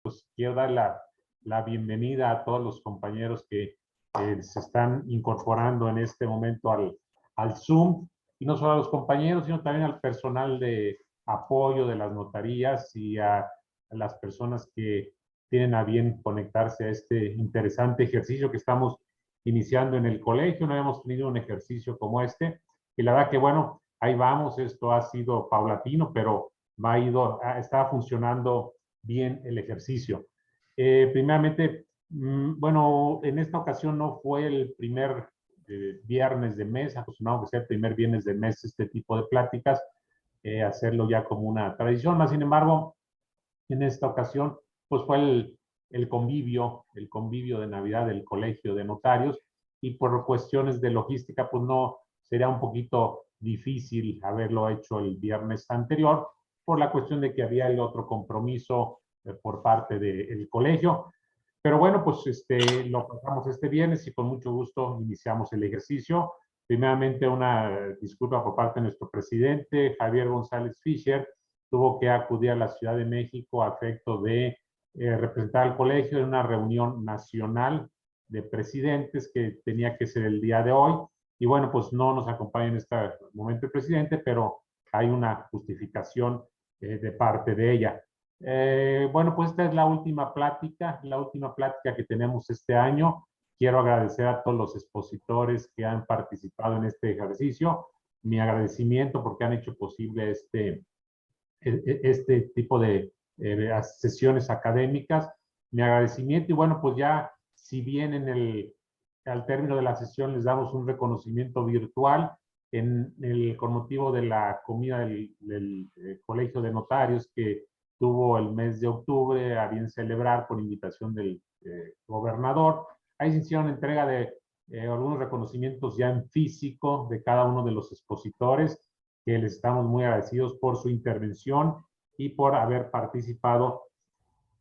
pues quiero dar la bienvenida a todos los compañeros que se están incorporando en este momento al Zoom, y no solo a los compañeros, sino también al personal de apoyo de las notarías y a las personas que tienen a bien conectarse a este interesante ejercicio que estamos iniciando en el colegio. No habíamos tenido un ejercicio como este, y la verdad que bueno, ahí vamos. Esto ha sido paulatino, pero está funcionando bien el ejercicio. Primeramente, bueno, en esta ocasión no fue el primer viernes de mes, acostumbramos que sea el primer viernes de mes este tipo de pláticas, hacerlo ya como una tradición. Más sin embargo, en esta ocasión, pues fue el convivio de Navidad del Colegio de Notarios, y por cuestiones de logística, pues no, sería un poquito difícil haberlo hecho el viernes anterior, por la cuestión de que había el otro compromiso por parte del colegio. Pero bueno, pues lo pasamos este viernes y con mucho gusto iniciamos el ejercicio. Primeramente, una disculpa por parte de nuestro presidente, Javier González Fischer. Tuvo que acudir a la Ciudad de México a efecto de representar al colegio en una reunión nacional de presidentes que tenía que ser el día de hoy. Y bueno, pues no nos acompaña en este momento el presidente, pero hay una justificación de parte de ella. Bueno, pues esta es la última plática que tenemos este año. Quiero agradecer a todos los expositores que han participado en este ejercicio. Mi agradecimiento porque han hecho posible este tipo de sesiones académicas. Mi agradecimiento, y bueno, pues ya, si bien al término de la sesión les damos un reconocimiento virtual, con motivo de la comida del Colegio de Notarios que tuvo el mes de octubre a bien celebrar por invitación del gobernador, ahí se hicieron entrega de algunos reconocimientos ya en físico de cada uno de los expositores, que les estamos muy agradecidos por su intervención y por haber participado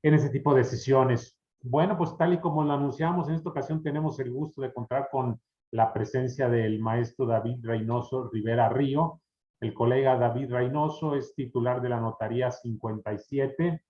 en ese tipo de sesiones. Bueno, pues tal y como lo anunciamos, en esta ocasión tenemos el gusto de contar con la presencia del maestro David Reynoso Rivera Río. El colega David Reynoso es titular de la Notaría 57.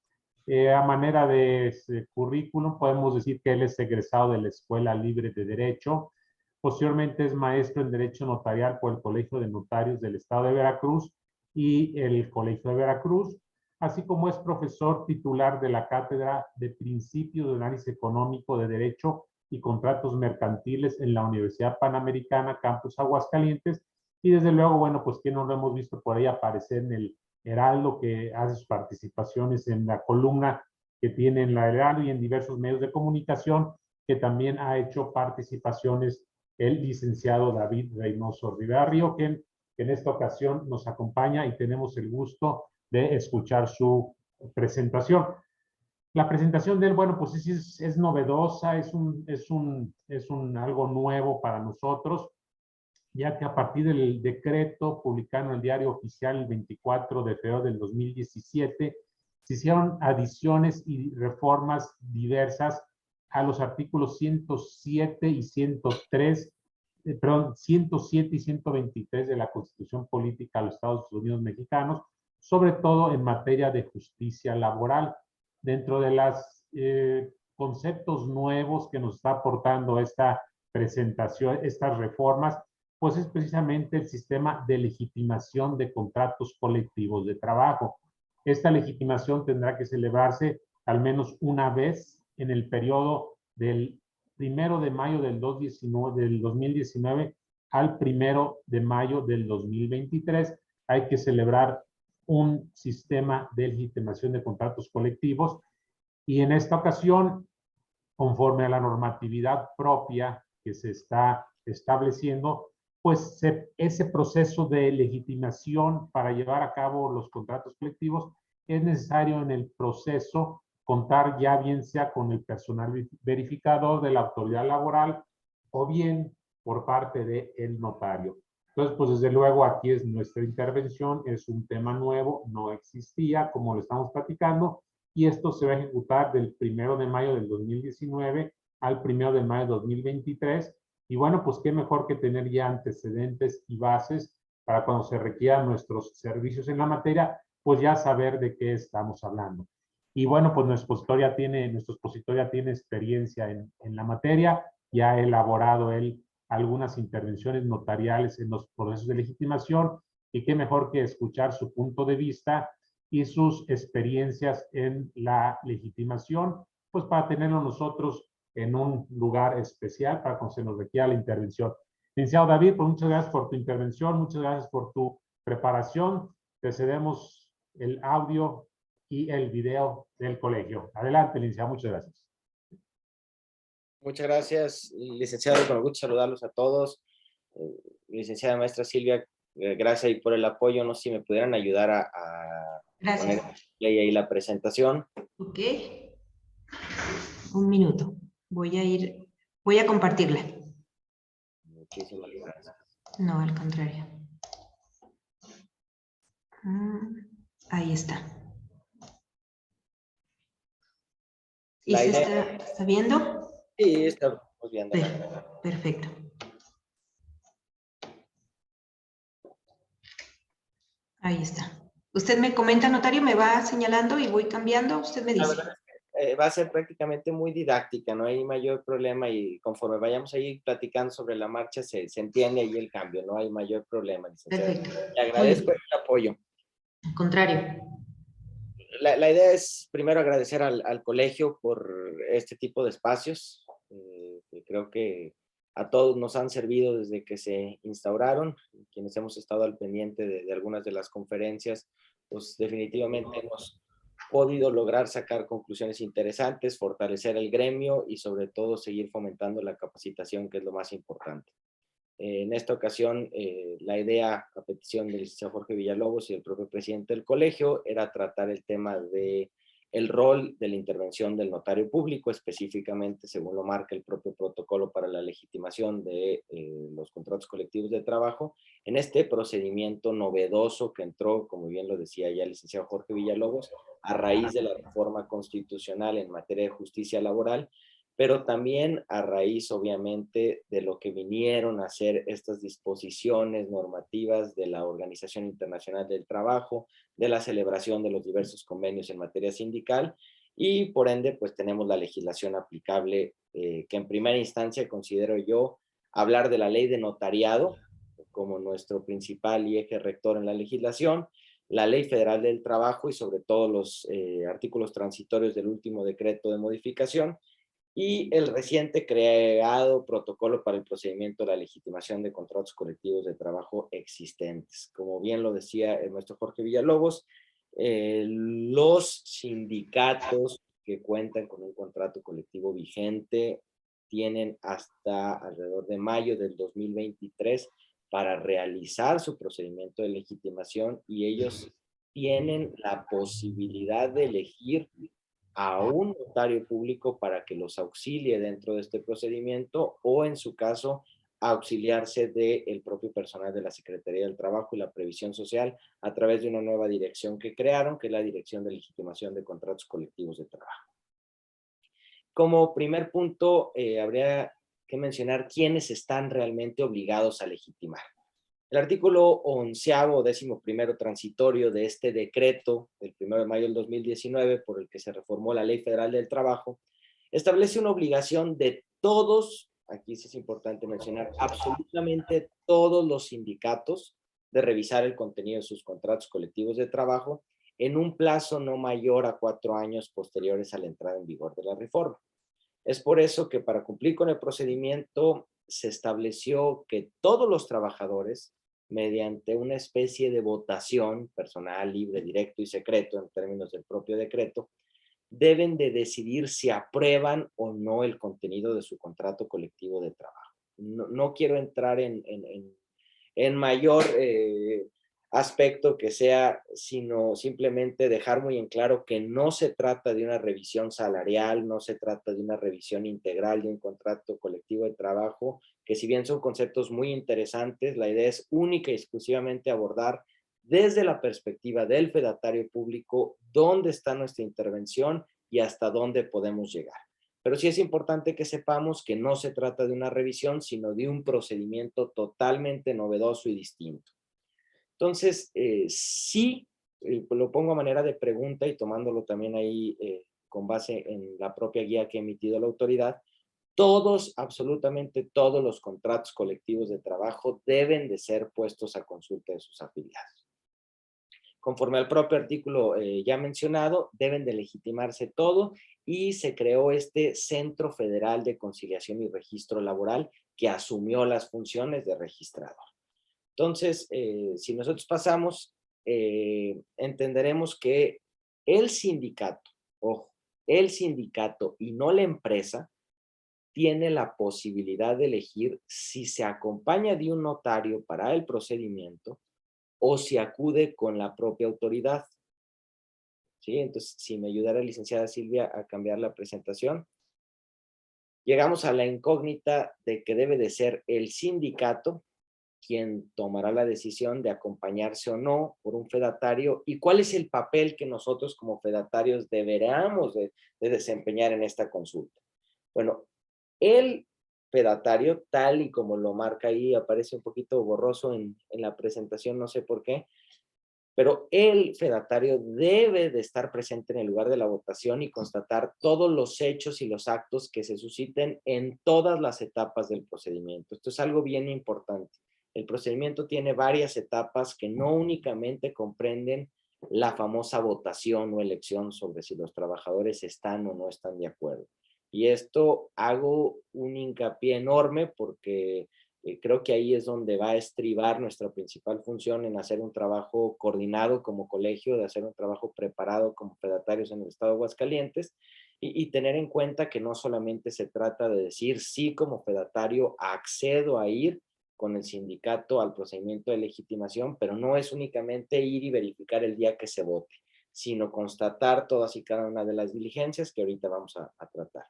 A manera de currículum, podemos decir que él es egresado de la Escuela Libre de Derecho. Posteriormente es maestro en Derecho Notarial por el Colegio de Notarios del Estado de Veracruz y el Colegio de Veracruz, así como es profesor titular de la Cátedra de Principios de Análisis Económico de Derecho y Contratos Mercantiles en la Universidad Panamericana, Campus Aguascalientes. Y desde luego, bueno, pues que no lo hemos visto por ahí aparecer en el Heraldo, que hace sus participaciones en la columna que tiene en la Heraldo y en diversos medios de comunicación, que también ha hecho participaciones el licenciado David Reynoso Rivera Río, que en esta ocasión nos acompaña y tenemos el gusto de escuchar su presentación. La presentación de él, bueno, pues es novedosa, es algo nuevo para nosotros, ya que a partir del decreto publicado en el Diario Oficial el 24 de febrero del 2017, se hicieron adiciones y reformas diversas a los artículos 107 y 103, perdón, 107 y 123 de la Constitución Política de los Estados Unidos Mexicanos, sobre todo en materia de justicia laboral. Dentro de los conceptos nuevos que nos está aportando esta presentación, estas reformas, pues es precisamente el sistema de legitimación de contratos colectivos de trabajo. Esta legitimación tendrá que celebrarse al menos una vez en el periodo del 1 de mayo del 2019 al 1 de mayo del 2023. Hay que celebrar un sistema de legitimación de contratos colectivos, y en esta ocasión, conforme a la normatividad propia que se está estableciendo, pues ese proceso de legitimación para llevar a cabo los contratos colectivos es necesario en el proceso contar ya bien sea con el personal verificador de la autoridad laboral o bien por parte del notario. Entonces, pues desde luego aquí es nuestra intervención, es un tema nuevo, no existía como lo estamos platicando, y esto se va a ejecutar del 1 de mayo del 2019 al 1 de mayo de 2023. Y bueno, pues qué mejor que tener ya antecedentes y bases para cuando se requieran nuestros servicios en la materia, pues ya saber de qué estamos hablando. Y bueno, pues nuestro expositor ya tiene experiencia en la materia, ya ha elaborado él algunas intervenciones notariales en los procesos de legitimación, y qué mejor que escuchar su punto de vista y sus experiencias en la legitimación, pues para tenerlo nosotros en un lugar especial para cuando se nos requiera la intervención. Licenciado David, pues muchas gracias por tu intervención, muchas gracias por tu preparación. Te cedemos el audio y el video del colegio. Adelante, licenciado, muchas gracias. Muchas gracias, licenciado, con gusto saludarlos a todos. Licenciada maestra Silvia, gracias ahí por el apoyo. No sé si me pudieran ayudar a Gracias. poner ahí la presentación. Ok. Un minuto. Voy a compartirla. Muchísimas gracias. No, al contrario. Ahí está. ¿Y La se idea- está viendo? Sí, estamos viendo. Perfecto. Ahí está. Usted me comenta, notario, me va señalando y voy cambiando. Usted me La dice. verdad es que, va a ser prácticamente muy didáctica, no hay mayor problema, y conforme vayamos ahí platicando sobre la marcha se entiende ahí el cambio, no hay mayor problema, licenciada. Perfecto. Le agradezco el apoyo. Al contrario. La idea es primero agradecer al colegio por este tipo de espacios, que creo que a todos nos han servido desde que se instauraron. Quienes hemos estado al pendiente de algunas de las conferencias, pues definitivamente hemos podido lograr sacar conclusiones interesantes, fortalecer el gremio y sobre todo seguir fomentando la capacitación, que es lo más importante. En esta ocasión, la idea, a petición del licenciado Jorge Villalobos y el propio presidente del colegio, era tratar el tema de el rol de la intervención del notario público, específicamente según lo marca el propio protocolo para la legitimación de los contratos colectivos de trabajo, en este procedimiento novedoso que entró, como bien lo decía ya el licenciado Jorge Villalobos, a raíz de la reforma constitucional en materia de justicia laboral, pero también a raíz, obviamente, de lo que vinieron a hacer estas disposiciones normativas de la Organización Internacional del Trabajo, de la celebración de los diversos convenios en materia sindical, y por ende, pues tenemos la legislación aplicable, que en primera instancia considero yo hablar de la ley de notariado como nuestro principal y eje rector en la legislación, la Ley Federal del Trabajo y sobre todo los artículos transitorios del último decreto de modificación, y el reciente creado protocolo para el procedimiento de la legitimación de contratos colectivos de trabajo existentes. Como bien lo decía el maestro Jorge Villalobos, los sindicatos que cuentan con un contrato colectivo vigente tienen hasta alrededor de mayo del 2023 para realizar su procedimiento de legitimación, y ellos tienen la posibilidad de elegir a un notario público para que los auxilie dentro de este procedimiento, o en su caso auxiliarse del propio personal de la Secretaría del Trabajo y la Previsión Social a través de una nueva dirección que crearon, que es la Dirección de Legitimación de Contratos Colectivos de Trabajo. Como primer punto, habría que mencionar quiénes están realmente obligados a legitimar. El artículo 11º o 11º transitorio de este decreto del 1 de mayo del 2019, por el que se reformó la Ley Federal del Trabajo, establece una obligación de todos, aquí sí es importante mencionar, absolutamente todos los sindicatos, de revisar el contenido de sus contratos colectivos de trabajo en un plazo no mayor a 4 años posteriores a la entrada en vigor de la reforma. Es por eso que para cumplir con el procedimiento se estableció que todos los trabajadores, mediante una especie de votación personal, libre, directo y secreto en términos del propio decreto, deben de decidir si aprueban o no el contenido de su contrato colectivo de trabajo. No quiero entrar en mayor aspecto que sea, sino simplemente dejar muy en claro que no se trata de una revisión salarial, no se trata de una revisión integral de un contrato colectivo de trabajo, que si bien son conceptos muy interesantes, la idea es única y exclusivamente abordar desde la perspectiva del fedatario público dónde está nuestra intervención y hasta dónde podemos llegar. Pero sí es importante que sepamos que no se trata de una revisión, sino de un procedimiento totalmente novedoso y distinto. Entonces, sí lo pongo a manera de pregunta y tomándolo también ahí con base en la propia guía que ha emitido la autoridad, todos, absolutamente todos los contratos colectivos de trabajo deben de ser puestos a consulta de sus afiliados. Conforme al propio artículo ya mencionado, deben de legitimarse todo y se creó este Centro Federal de Conciliación y Registro Laboral que asumió las funciones de registrador. Entonces, si nosotros pasamos, entenderemos que el sindicato, ojo, el sindicato y no la empresa, tiene la posibilidad de elegir si se acompaña de un notario para el procedimiento o si acude con la propia autoridad. ¿Sí? Entonces, si me ayudara licenciada Silvia a cambiar la presentación. Llegamos a la incógnita de que debe de ser el sindicato quien tomará la decisión de acompañarse o no por un fedatario y cuál es el papel que nosotros como fedatarios deberíamos de desempeñar en esta consulta. Bueno, el fedatario, tal y como lo marca ahí, aparece un poquito borroso en la presentación, no sé por qué, pero el fedatario debe de estar presente en el lugar de la votación y constatar todos los hechos y los actos que se susciten en todas las etapas del procedimiento. Esto es algo bien importante. El procedimiento tiene varias etapas que no únicamente comprenden la famosa votación o elección sobre si los trabajadores están o no están de acuerdo. Y esto hago un hincapié enorme porque creo que ahí es donde va a estribar nuestra principal función en hacer un trabajo coordinado como colegio, de hacer un trabajo preparado como fedatarios en el estado de Aguascalientes y tener en cuenta que no solamente se trata de decir sí como fedatario accedo a ir con el sindicato al procedimiento de legitimación, pero no es únicamente ir y verificar el día que se vote, sino constatar todas y cada una de las diligencias que ahorita vamos a tratar.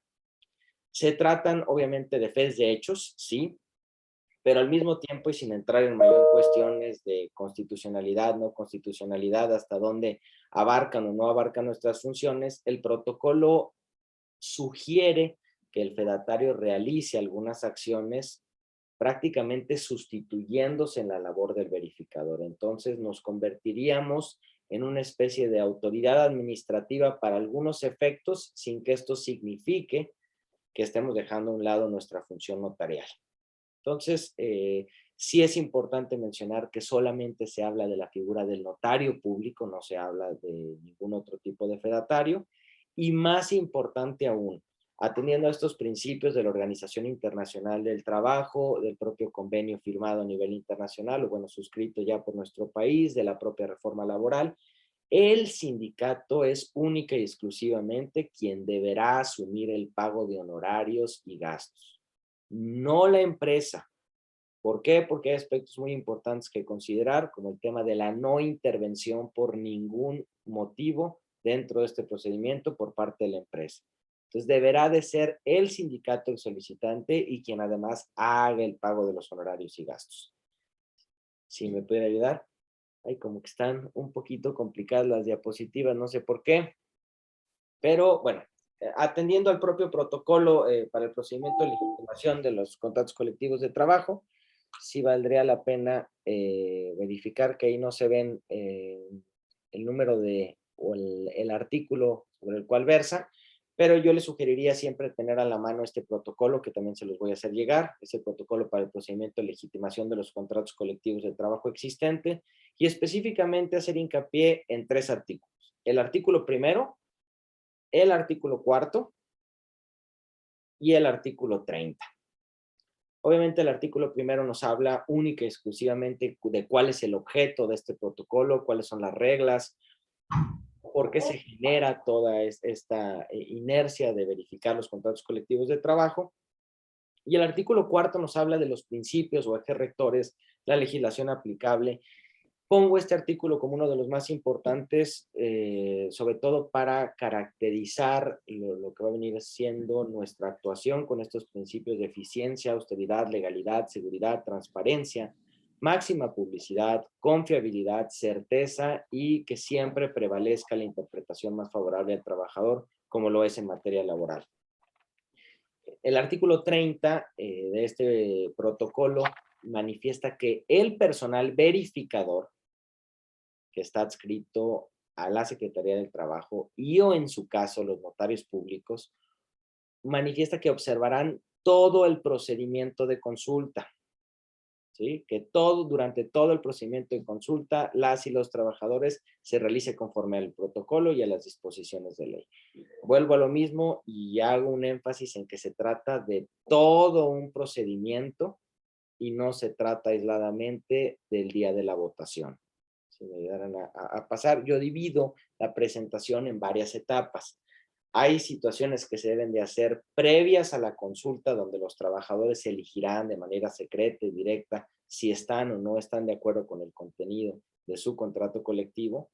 Se tratan obviamente de fes de hechos, sí, pero al mismo tiempo y sin entrar en mayor cuestiones de constitucionalidad, no constitucionalidad, hasta dónde abarcan o no abarcan nuestras funciones, el protocolo sugiere que el fedatario realice algunas acciones prácticamente sustituyéndose en la labor del verificador. Entonces nos convertiríamos en una especie de autoridad administrativa para algunos efectos sin que esto signifique que estemos dejando a un lado nuestra función notarial. Entonces, sí es importante mencionar que solamente se habla de la figura del notario público, no se habla de ningún otro tipo de fedatario. Y más importante aún, atendiendo a estos principios de la Organización Internacional del Trabajo, del propio convenio firmado a nivel internacional, o bueno, suscrito ya por nuestro país, de la propia reforma laboral, el sindicato es única y exclusivamente quien deberá asumir el pago de honorarios y gastos, no la empresa. ¿Por qué? Porque hay aspectos muy importantes que considerar, como el tema de la no intervención por ningún motivo dentro de este procedimiento por parte de la empresa. Entonces, deberá de ser el sindicato el solicitante y quien además haga el pago de los honorarios y gastos. ¿Sí me puede ayudar? Ay, como que están un poquito complicadas las diapositivas, no sé por qué. Pero, bueno, atendiendo al propio protocolo para el procedimiento de legitimación de los contratos colectivos de trabajo, sí valdría la pena verificar que ahí no se ven el número o el artículo sobre el cual versa, pero yo les sugeriría siempre tener a la mano este protocolo que también se los voy a hacer llegar, es el protocolo para el procedimiento de legitimación de los contratos colectivos de trabajo existente y específicamente hacer hincapié en 3 artículos. El artículo primero, el artículo cuarto y el artículo 30. Obviamente el artículo primero nos habla única y exclusivamente de cuál es el objeto de este protocolo, cuáles son las reglas, por qué se genera toda esta inercia de verificar los contratos colectivos de trabajo. Y el artículo cuarto nos habla de los principios o ejes rectores, la legislación aplicable. Pongo este artículo como uno de los más importantes, sobre todo para caracterizar lo que va a venir siendo nuestra actuación con estos principios de eficiencia, austeridad, legalidad, seguridad, transparencia, máxima publicidad, confiabilidad, certeza y que siempre prevalezca la interpretación más favorable al trabajador, como lo es en materia laboral. El artículo 30 de este protocolo manifiesta que el personal verificador que está adscrito a la Secretaría del Trabajo y o en su caso los notarios públicos, manifiesta que observarán todo el procedimiento de consulta, ¿sí? Que durante todo el procedimiento de consulta, las y los trabajadores se realice conforme al protocolo y a las disposiciones de ley. Vuelvo a lo mismo y hago un énfasis en que se trata de todo un procedimiento y no se trata aisladamente del día de la votación. Si me ayudaran a pasar, yo divido la presentación en varias etapas. Hay situaciones que se deben de hacer previas a la consulta, donde los trabajadores elegirán de manera secreta y directa si están o no están de acuerdo con el contenido de su contrato colectivo.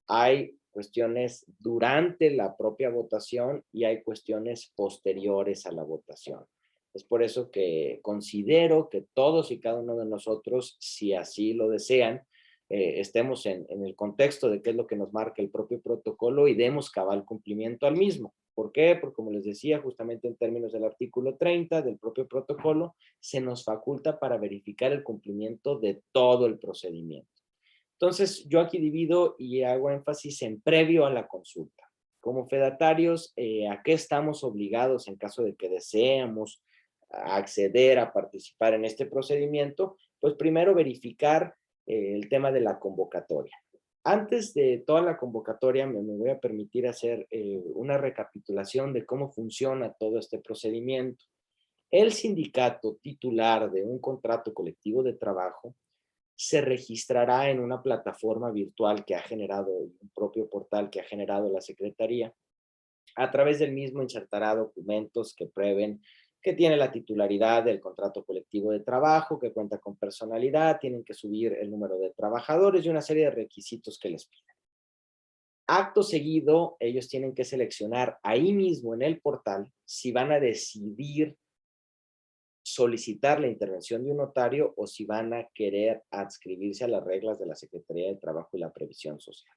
Hay cuestiones durante la propia votación y hay cuestiones posteriores a la votación. Es por eso que considero que todos y cada uno de nosotros, si así lo desean, estemos en el contexto de qué es lo que nos marca el propio protocolo y demos cabal cumplimiento al mismo. ¿Por qué? Porque como les decía, justamente en términos del artículo 30 del propio protocolo, se nos faculta para verificar el cumplimiento de todo el procedimiento. Entonces, yo aquí divido y hago énfasis en previo a la consulta. Como fedatarios, ¿a qué estamos obligados en caso de que deseemos acceder a participar en este procedimiento? Pues primero verificar el tema de la convocatoria. Antes de toda la convocatoria me voy a permitir hacer una recapitulación de cómo funciona todo este procedimiento. El sindicato titular de un contrato colectivo de trabajo se registrará en una plataforma virtual que ha generado, un propio portal que ha generado la Secretaría. A través del mismo insertará documentos que prueben que tiene la titularidad del contrato colectivo de trabajo, que cuenta con personalidad, tienen que subir el número de trabajadores y una serie de requisitos que les piden. Acto seguido, ellos tienen que seleccionar ahí mismo en el portal si van a decidir solicitar la intervención de un notario o si van a querer adscribirse a las reglas de la Secretaría de Trabajo y la Previsión Social.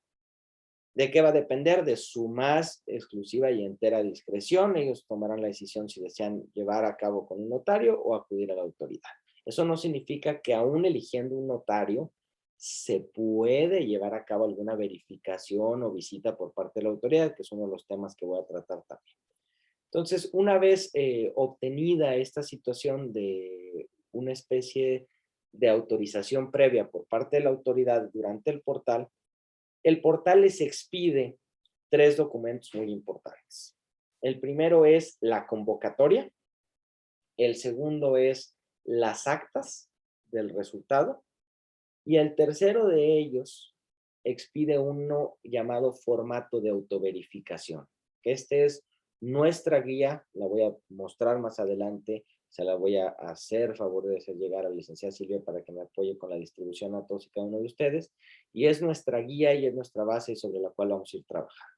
¿De qué va a depender? De su más exclusiva y entera discreción. Ellos tomarán la decisión si desean llevar a cabo con un notario o acudir a la autoridad. Eso no significa que aún eligiendo un notario se puede llevar a cabo alguna verificación o visita por parte de la autoridad, que es uno de los temas que voy a tratar también. Entonces, una vez obtenida esta situación de una especie de autorización previa por parte de la autoridad durante el portal les expide 3 documentos muy importantes. El primero es la convocatoria, el segundo es las actas del resultado y el tercero de ellos expide uno llamado formato de autoverificación. Este es nuestra guía, la voy a mostrar más adelante, se la voy a hacer favor de hacer llegar a la licenciada Silvia para que me apoye con la distribución a todos y cada uno de ustedes, y es nuestra guía y es nuestra base sobre la cual vamos a ir trabajando.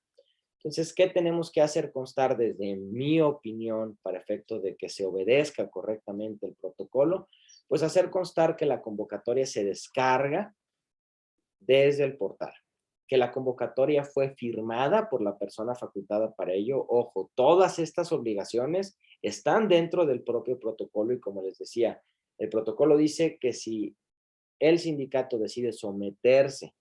Entonces, ¿qué tenemos que hacer constar desde mi opinión para efecto de que se obedezca correctamente el protocolo? Pues hacer constar que la convocatoria se descarga desde el portal, que la convocatoria fue firmada por la persona facultada para ello. Ojo, todas estas obligaciones están dentro del propio protocolo y como les decía, el protocolo dice que si el sindicato decide someterse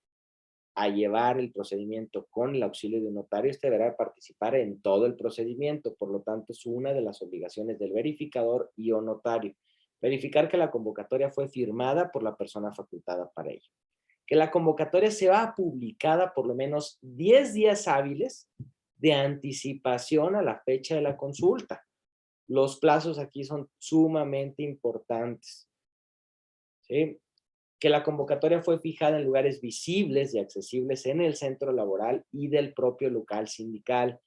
a llevar el procedimiento con el auxilio de un notario, este deberá participar en todo el procedimiento. Por lo tanto, es una de las obligaciones del verificador y o notario. Verificar que la convocatoria fue firmada por la persona facultada para ello. Que la convocatoria sea publicada por lo menos 10 días hábiles de anticipación a la fecha de la consulta. Los plazos aquí son sumamente importantes, ¿sí? Que la convocatoria fue fijada en lugares visibles y accesibles en el centro laboral y del propio local sindical.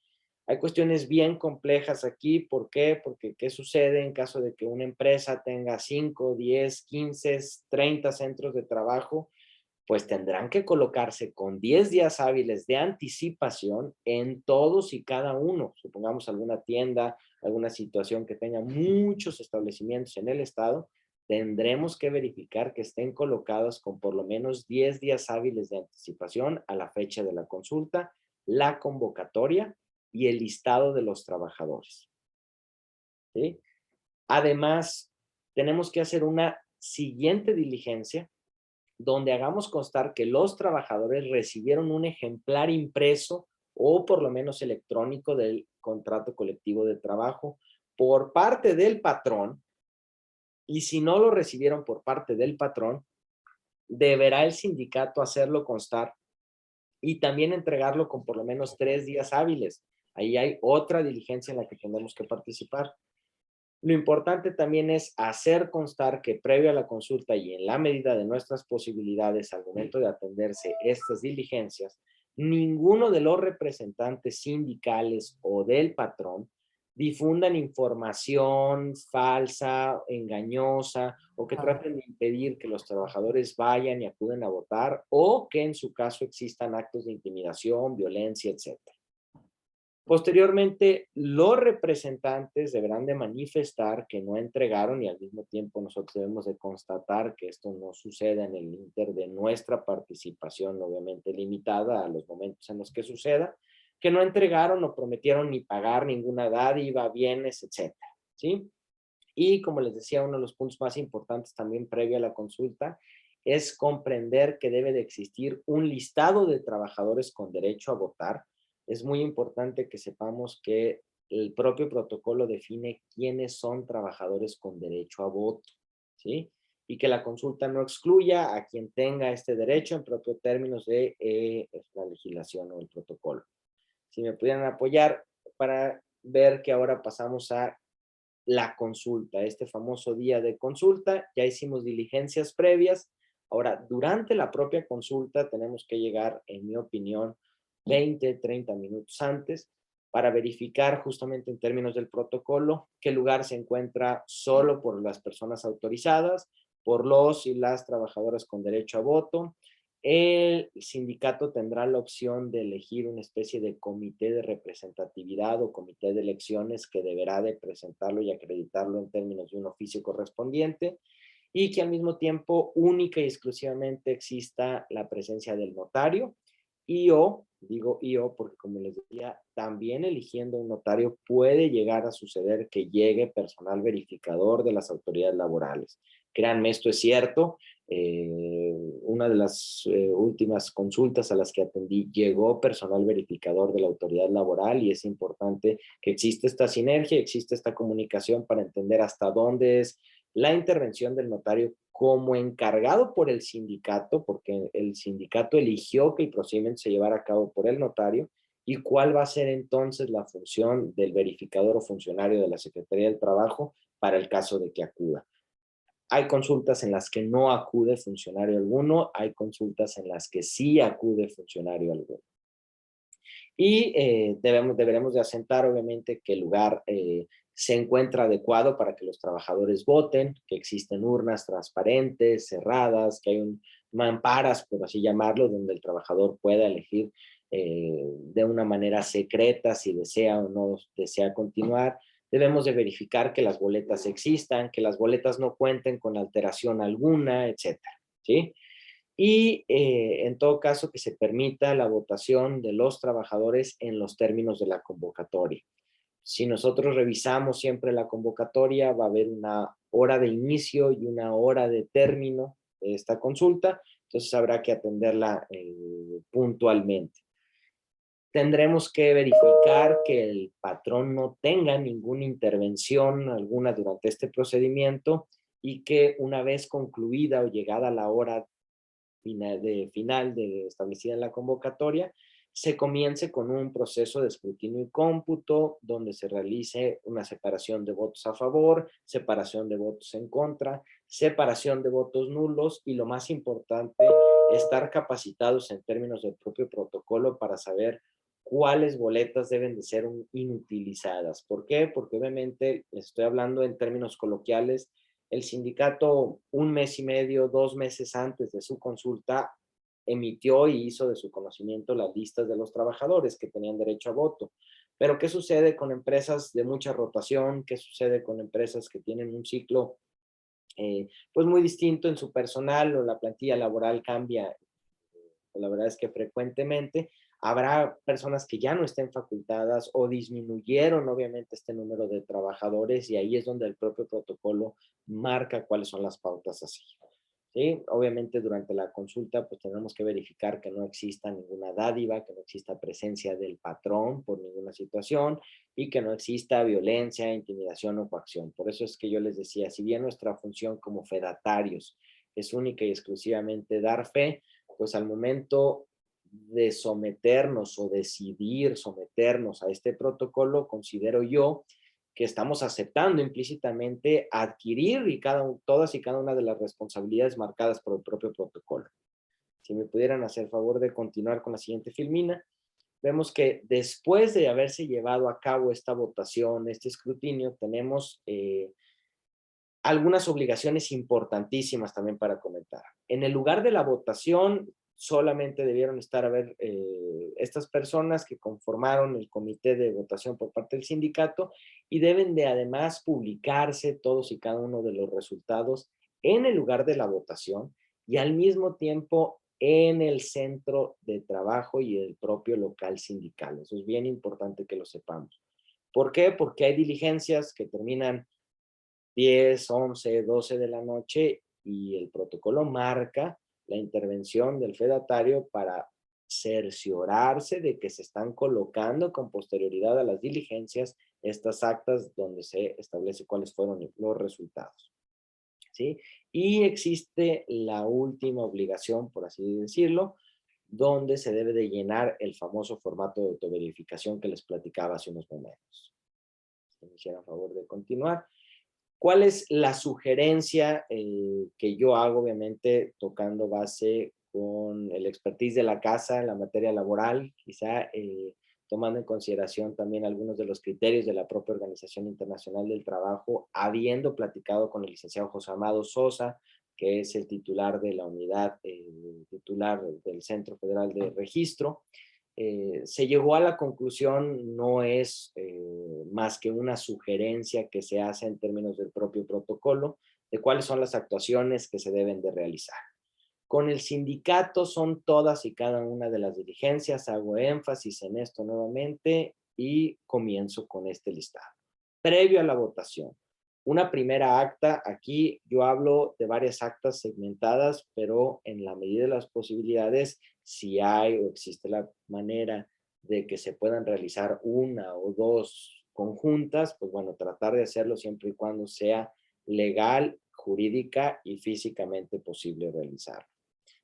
Hay cuestiones bien complejas aquí. ¿Por qué? Porque ¿qué sucede en caso de que una empresa tenga 5, 10, 15, 30 centros de trabajo? Pues tendrán que colocarse con 10 días hábiles de anticipación en todos y cada uno. Supongamos alguna tienda, alguna situación que tenga muchos establecimientos en el estado, tendremos que verificar que estén colocados con por lo menos 10 días hábiles de anticipación a la fecha de la consulta, la convocatoria y el listado de los trabajadores. ¿Sí? Además, tenemos que hacer una siguiente diligencia donde hagamos constar que los trabajadores recibieron un ejemplar impreso o por lo menos electrónico del contrato colectivo de trabajo por parte del patrón, y si no lo recibieron por parte del patrón, deberá el sindicato hacerlo constar y también entregarlo con por lo menos 3 días hábiles. Ahí hay otra diligencia en la que tenemos que participar. Lo importante también es hacer constar que previo a la consulta y en la medida de nuestras posibilidades al momento de atenderse estas diligencias, ninguno de los representantes sindicales o del patrón difundan información falsa, engañosa, o que traten de impedir que los trabajadores vayan y acuden a votar, o que en su caso existan actos de intimidación, violencia, etc. Posteriormente, los representantes deberán de manifestar que no entregaron, y al mismo tiempo nosotros debemos de constatar que esto no suceda en el inter de nuestra participación, obviamente limitada a los momentos en los que suceda, que no entregaron o prometieron ni pagar ninguna dádiva, bienes, etcétera, ¿sí? Y como les decía, uno de los puntos más importantes también previo a la consulta es comprender que debe de existir un listado de trabajadores con derecho a votar. Es muy importante que sepamos que el propio protocolo define quiénes son trabajadores con derecho a voto, ¿sí? Y que la consulta no excluya a quien tenga este derecho en propios términos de la legislación o el protocolo. Si me pudieran apoyar para ver que ahora pasamos a la consulta, este famoso día de consulta. Ya hicimos diligencias previas. Ahora, durante la propia consulta tenemos que llegar, en mi opinión, 20, 30 minutos antes para verificar justamente en términos del protocolo qué lugar se encuentra solo por las personas autorizadas, por los y las trabajadoras con derecho a voto. El sindicato tendrá la opción de elegir una especie de comité de representatividad o comité de elecciones que deberá de presentarlo y acreditarlo en términos de un oficio correspondiente, y que al mismo tiempo única y exclusivamente exista la presencia del notario digo porque como les decía, también eligiendo un notario puede llegar a suceder que llegue personal verificador de las autoridades laborales. Créanme, esto es cierto. Una de las últimas consultas a las que atendí llegó personal verificador de la autoridad laboral, y es importante que exista esta sinergia, existe esta comunicación para entender hasta dónde es la intervención del notario como encargado por el sindicato, porque el sindicato eligió que el procedimiento se llevara a cabo por el notario, y cuál va a ser entonces la función del verificador o funcionario de la Secretaría del Trabajo para el caso de que acuda. Hay consultas en las que no acude funcionario alguno, hay consultas en las que sí acude funcionario alguno. Y deberemos de asentar, obviamente, que el lugar se encuentra adecuado para que los trabajadores voten, que existen urnas transparentes, cerradas, que hay mamparas, por así llamarlo, donde el trabajador pueda elegir de una manera secreta si desea o no desea continuar. Debemos de verificar que las boletas existan, que las boletas no cuenten con alteración alguna, etcétera, ¿sí? Y en todo caso que se permita la votación de los trabajadores en los términos de la convocatoria. Si nosotros revisamos siempre la convocatoria, va a haber una hora de inicio y una hora de término de esta consulta, entonces habrá que atenderla puntualmente. Tendremos que verificar que el patrón no tenga ninguna intervención alguna durante este procedimiento, y que una vez concluida o llegada la hora final establecida en la convocatoria, se comience con un proceso de escrutinio y cómputo donde se realice una separación de votos a favor, separación de votos en contra, separación de votos nulos, y lo más importante, estar capacitados en términos del propio protocolo para saber cuáles boletas deben de ser inutilizadas. ¿Por qué? Porque obviamente, estoy hablando en términos coloquiales, el sindicato 1 mes y medio, 2 meses antes de su consulta, emitió y hizo de su conocimiento las listas de los trabajadores que tenían derecho a voto. Pero ¿qué sucede con empresas de mucha rotación? ¿Qué sucede con empresas que tienen un ciclo pues muy distinto en su personal, o la plantilla laboral cambia? La verdad es que frecuentemente habrá personas que ya no estén facultadas o disminuyeron obviamente este número de trabajadores, y ahí es donde el propio protocolo marca cuáles son las pautas así. ¿sí? Obviamente durante la consulta pues tenemos que verificar que no exista ninguna dádiva, que no exista presencia del patrón por ninguna situación y que no exista violencia, intimidación o coacción. Por eso es que yo les decía, si bien nuestra función como fedatarios es única y exclusivamente dar fe, pues al momento de someternos o decidir someternos a este protocolo, considero yo que estamos aceptando implícitamente adquirir todas y cada una de las responsabilidades marcadas por el propio protocolo. Si me pudieran hacer favor de continuar con la siguiente filmina, vemos que después de haberse llevado a cabo esta votación, este escrutinio, tenemos algunas obligaciones importantísimas también para comentar. En el lugar de la votación, solamente debieron estar estas personas que conformaron el comité de votación por parte del sindicato y deben de además publicarse todos y cada uno de los resultados en el lugar de la votación y al mismo tiempo en el centro de trabajo y el propio local sindical. Eso es bien importante que lo sepamos. ¿Por qué? Porque hay diligencias que terminan 10, 11, 12 de la noche y el protocolo marca la intervención del fedatario para cerciorarse de que se están colocando con posterioridad a las diligencias estas actas donde se establece cuáles fueron los resultados. ¿Sí? Y existe la última obligación, por así decirlo, donde se debe de llenar el famoso formato de autoverificación que les platicaba hace unos momentos. Si me hicieran favor de continuar. ¿Cuál es la sugerencia que yo hago, obviamente, tocando base con el expertise de la casa en la materia laboral, quizá tomando en consideración también algunos de los criterios de la propia Organización Internacional del Trabajo, habiendo platicado con el licenciado José Amado Sosa, que es el titular de la unidad, titular del Centro Federal de Registro? Se llegó a la conclusión, no es más que una sugerencia que se hace en términos del propio protocolo, de cuáles son las actuaciones que se deben de realizar. Con el sindicato son todas y cada una de las diligencias, hago énfasis en esto nuevamente y comienzo con este listado. Previo a la votación, una primera acta, aquí yo hablo de varias actas segmentadas, pero en la medida de las posibilidades, si hay o existe la manera de que se puedan realizar una o dos conjuntas, pues bueno, tratar de hacerlo siempre y cuando sea legal, jurídica y físicamente posible realizarlo.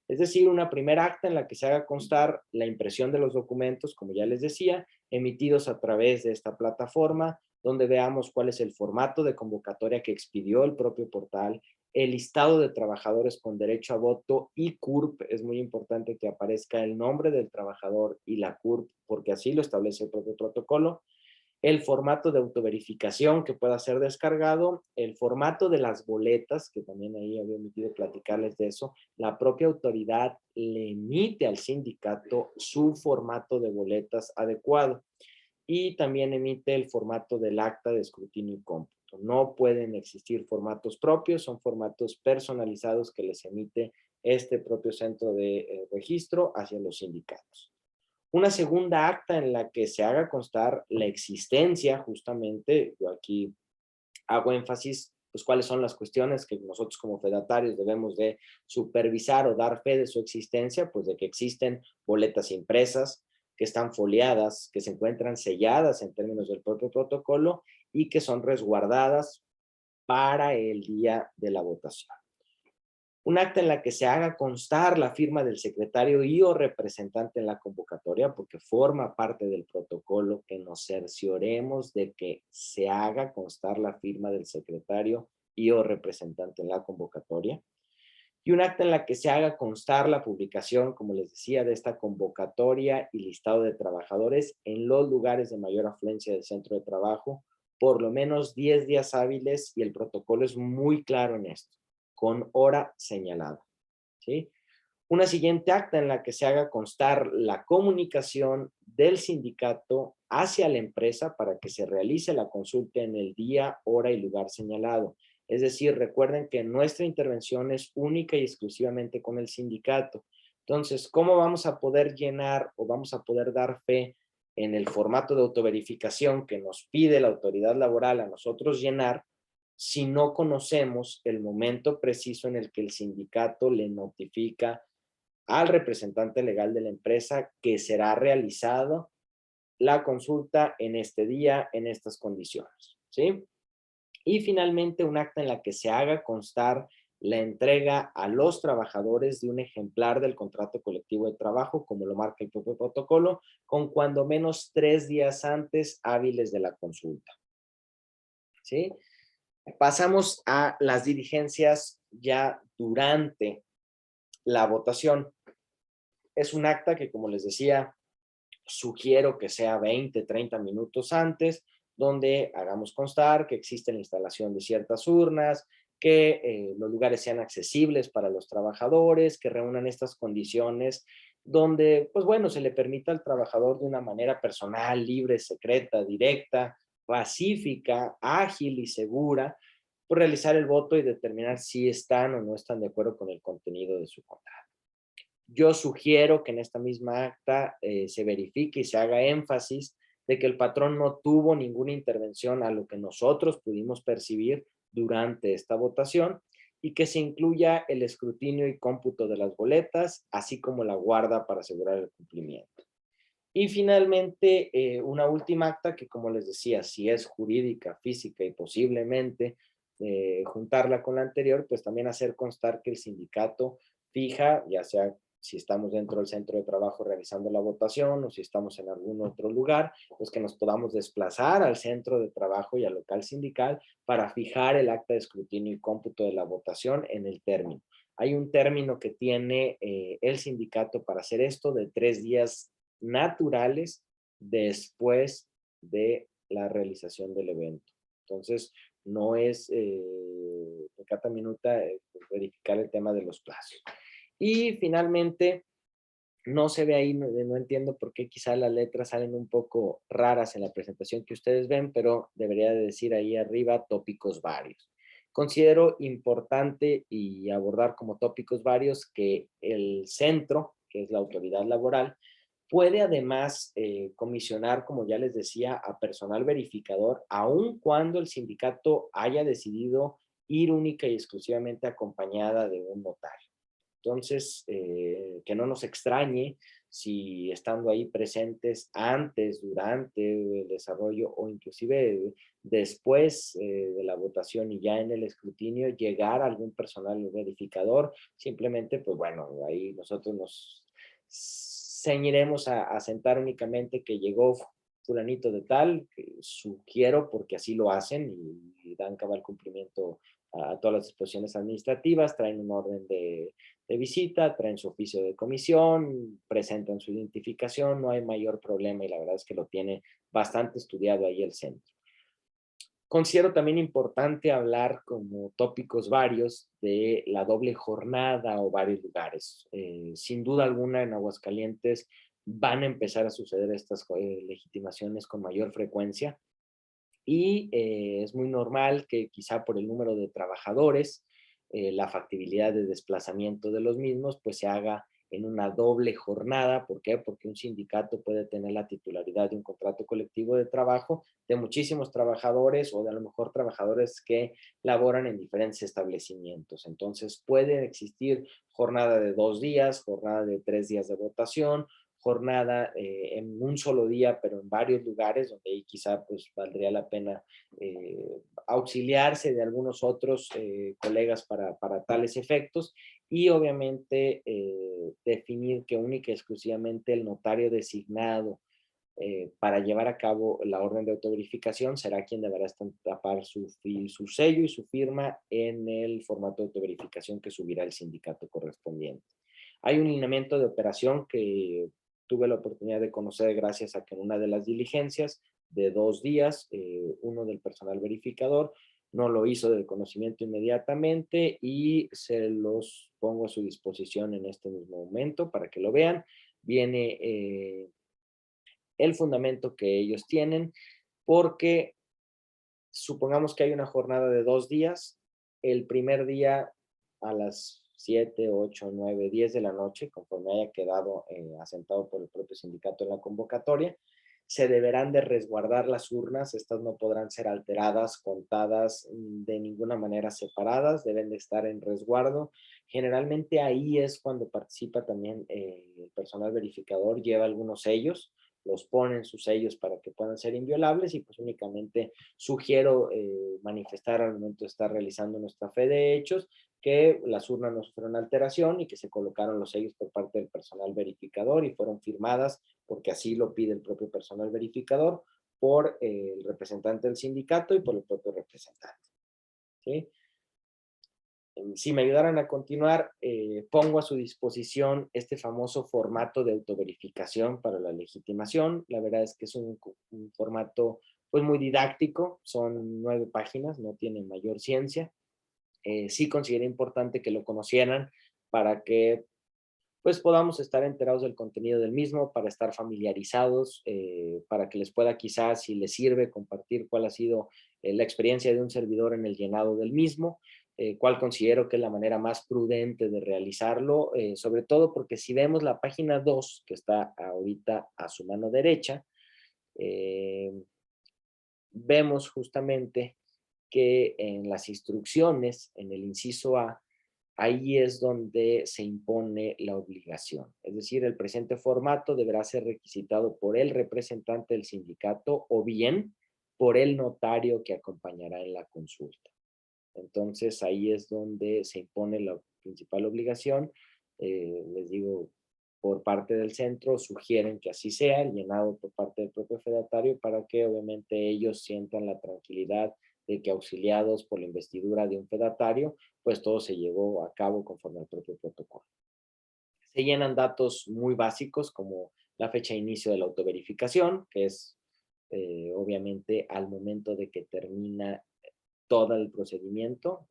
Es decir, una primera acta en la que se haga constar la impresión de los documentos, como ya les decía, emitidos a través de esta plataforma, donde veamos cuál es el formato de convocatoria que expidió el propio portal, el listado de trabajadores con derecho a voto y CURP. Es muy importante que aparezca el nombre del trabajador y la CURP, porque así lo establece el propio protocolo. El formato de autoverificación que pueda ser descargado, el formato de las boletas, que también ahí había omitido platicarles de eso, la propia autoridad le emite al sindicato su formato de boletas adecuado y también emite el formato del acta de escrutinio y cómputo. No pueden existir formatos propios, son formatos personalizados que les emite este propio centro de registro hacia los sindicatos. Una segunda acta en la que se haga constar la existencia, justamente, yo aquí hago énfasis, pues cuáles son las cuestiones que nosotros como fedatarios debemos de supervisar o dar fe de su existencia, pues de que existen boletas impresas, que están foliadas, que se encuentran selladas en términos del propio protocolo y que son resguardadas para el día de la votación. Un acta en la que se haga constar la firma del secretario y o representante en la convocatoria, porque forma parte del protocolo que nos cercioremos de que se haga constar la firma del secretario y o representante en la convocatoria. Y un acta en la que se haga constar la publicación, como les decía, de esta convocatoria y listado de trabajadores en los lugares de mayor afluencia del centro de trabajo, por lo menos 10 días hábiles, y el protocolo es muy claro en esto, con hora señalada, ¿sí? Una siguiente acta en la que se haga constar la comunicación del sindicato hacia la empresa para que se realice la consulta en el día, hora y lugar señalado. Es decir, recuerden que nuestra intervención es única y exclusivamente con el sindicato. Entonces, ¿cómo vamos a poder llenar o vamos a poder dar fe en el formato de autoverificación que nos pide la autoridad laboral a nosotros llenar? si no conocemos el momento preciso en el que el sindicato le notifica al representante legal de la empresa que será realizado la consulta en este día, en estas condiciones, ¿sí? Y finalmente, un acta en la que se haga constar la entrega a los trabajadores de un ejemplar del contrato colectivo de trabajo, como lo marca el propio protocolo, con cuando menos 3 días antes hábiles de la consulta, ¿sí? Pasamos a las diligencias ya durante la votación. Es un acta que, como les decía, sugiero que sea 20, 30 minutos antes, donde hagamos constar que existe la instalación de ciertas urnas, que los lugares sean accesibles para los trabajadores, que reúnan estas condiciones donde, pues bueno, se le permita al trabajador de una manera personal, libre, secreta, directa, pacífica, ágil y segura, por realizar el voto y determinar si están o no están de acuerdo con el contenido de su contrato. Yo sugiero que en esta misma acta se verifique y se haga énfasis de que el patrón no tuvo ninguna intervención a lo que nosotros pudimos percibir durante esta votación y que se incluya el escrutinio y cómputo de las boletas, así como la guarda para asegurar el cumplimiento. Y finalmente, una última acta que, como les decía, si es jurídica, física y posiblemente juntarla con la anterior, pues también hacer constar que el sindicato fija, ya sea si estamos dentro del centro de trabajo realizando la votación o si estamos en algún otro lugar, pues que nos podamos desplazar al centro de trabajo y al local sindical para fijar el acta de escrutinio y cómputo de la votación en el término. Hay un término que tiene el sindicato para hacer esto de 3 días naturales después de la realización del evento. Entonces, no es pecata minuta verificar el tema de los plazos. Y finalmente, no se ve ahí, no entiendo por qué quizá las letras salen un poco raras en la presentación que ustedes ven, pero debería de decir ahí arriba tópicos varios. Considero importante y abordar como tópicos varios que el centro, que es la autoridad laboral, puede además comisionar, como ya les decía, a personal verificador, aun cuando el sindicato haya decidido ir única y exclusivamente acompañada de un notario. Entonces, que no nos extrañe si estando ahí presentes antes, durante el desarrollo o inclusive después de la votación y ya en el escrutinio llegar algún personal verificador, simplemente, pues bueno, ahí nosotros nos ceñiremos a sentar únicamente que llegó fulanito de tal, que sugiero porque así lo hacen y dan cabal cumplimiento a todas las disposiciones administrativas, traen un orden de visita, traen su oficio de comisión, presentan su identificación, no hay mayor problema y la verdad es que lo tiene bastante estudiado ahí el centro. Considero también importante hablar como tópicos varios de la doble jornada o varios lugares. Sin duda alguna en Aguascalientes van a empezar a suceder estas legitimaciones con mayor frecuencia y es muy normal que quizá por el número de trabajadores, la factibilidad de desplazamiento de los mismos, pues se haga en una doble jornada. ¿Por qué? Porque un sindicato puede tener la titularidad de un contrato colectivo de trabajo de muchísimos trabajadores o de a lo mejor trabajadores que laboran en diferentes establecimientos. Entonces puede existir jornada de 2 días, jornada de 3 días de votación, jornada en un solo día, pero en varios lugares, donde ahí quizá pues valdría la pena auxiliarse de algunos otros colegas para tales efectos y obviamente definir que única y exclusivamente el notario designado para llevar a cabo la orden de autoverificación será quien deberá estampar su sello y su firma en el formato de autoverificación que subirá el sindicato correspondiente. Hay un lineamiento de operación que tuve la oportunidad de conocer gracias a que en una de las diligencias de 2 días, uno del personal verificador no lo hizo del conocimiento inmediatamente y se los pongo a su disposición en este mismo momento para que lo vean. Viene el fundamento que ellos tienen porque supongamos que hay una jornada de 2 días, el primer día a las 7, 8, 9, 10 de la noche, conforme haya quedado asentado por el propio sindicato en la convocatoria, se deberán de resguardar las urnas, estas no podrán ser alteradas, contadas, de ninguna manera separadas, deben de estar en resguardo. Generalmente ahí es cuando participa también el personal verificador, lleva algunos sellos, los pone en sus sellos para que puedan ser inviolables y pues únicamente sugiero manifestar al momento de estar realizando nuestra fe de hechos que las urnas no sufrieron alteración y que se colocaron los sellos por parte del personal verificador y fueron firmadas porque así lo pide el propio personal verificador por el representante del sindicato y por el propio representante. ¿Sí? Si me ayudaran a continuar, pongo a su disposición este famoso formato de autoverificación para la legitimación. La verdad es que es un formato pues muy didáctico, son 9 páginas, no tiene mayor ciencia. Sí consideré importante que lo conocieran para que pues podamos estar enterados del contenido del mismo, para estar familiarizados, para que les pueda quizás, si les sirve, compartir cuál ha sido la experiencia de un servidor en el llenado del mismo, cuál considero que es la manera más prudente de realizarlo, sobre todo porque si vemos la página 2, que está ahorita a su mano derecha, vemos justamente que en las instrucciones, en el inciso A, ahí es donde se impone la obligación. Es decir, el presente formato deberá ser requisitado por el representante del sindicato o bien por el notario que acompañará en la consulta. Entonces, ahí es donde se impone la principal obligación. Les digo, por parte del centro, sugieren que así sea, llenado por parte del propio fedatario, para que obviamente ellos sientan la tranquilidad de que auxiliados por la investidura de un fedatario, pues todo se llevó a cabo conforme al propio protocolo. Se llenan datos muy básicos como la fecha de inicio de la autoverificación, que es obviamente al momento de que termina todo el procedimiento.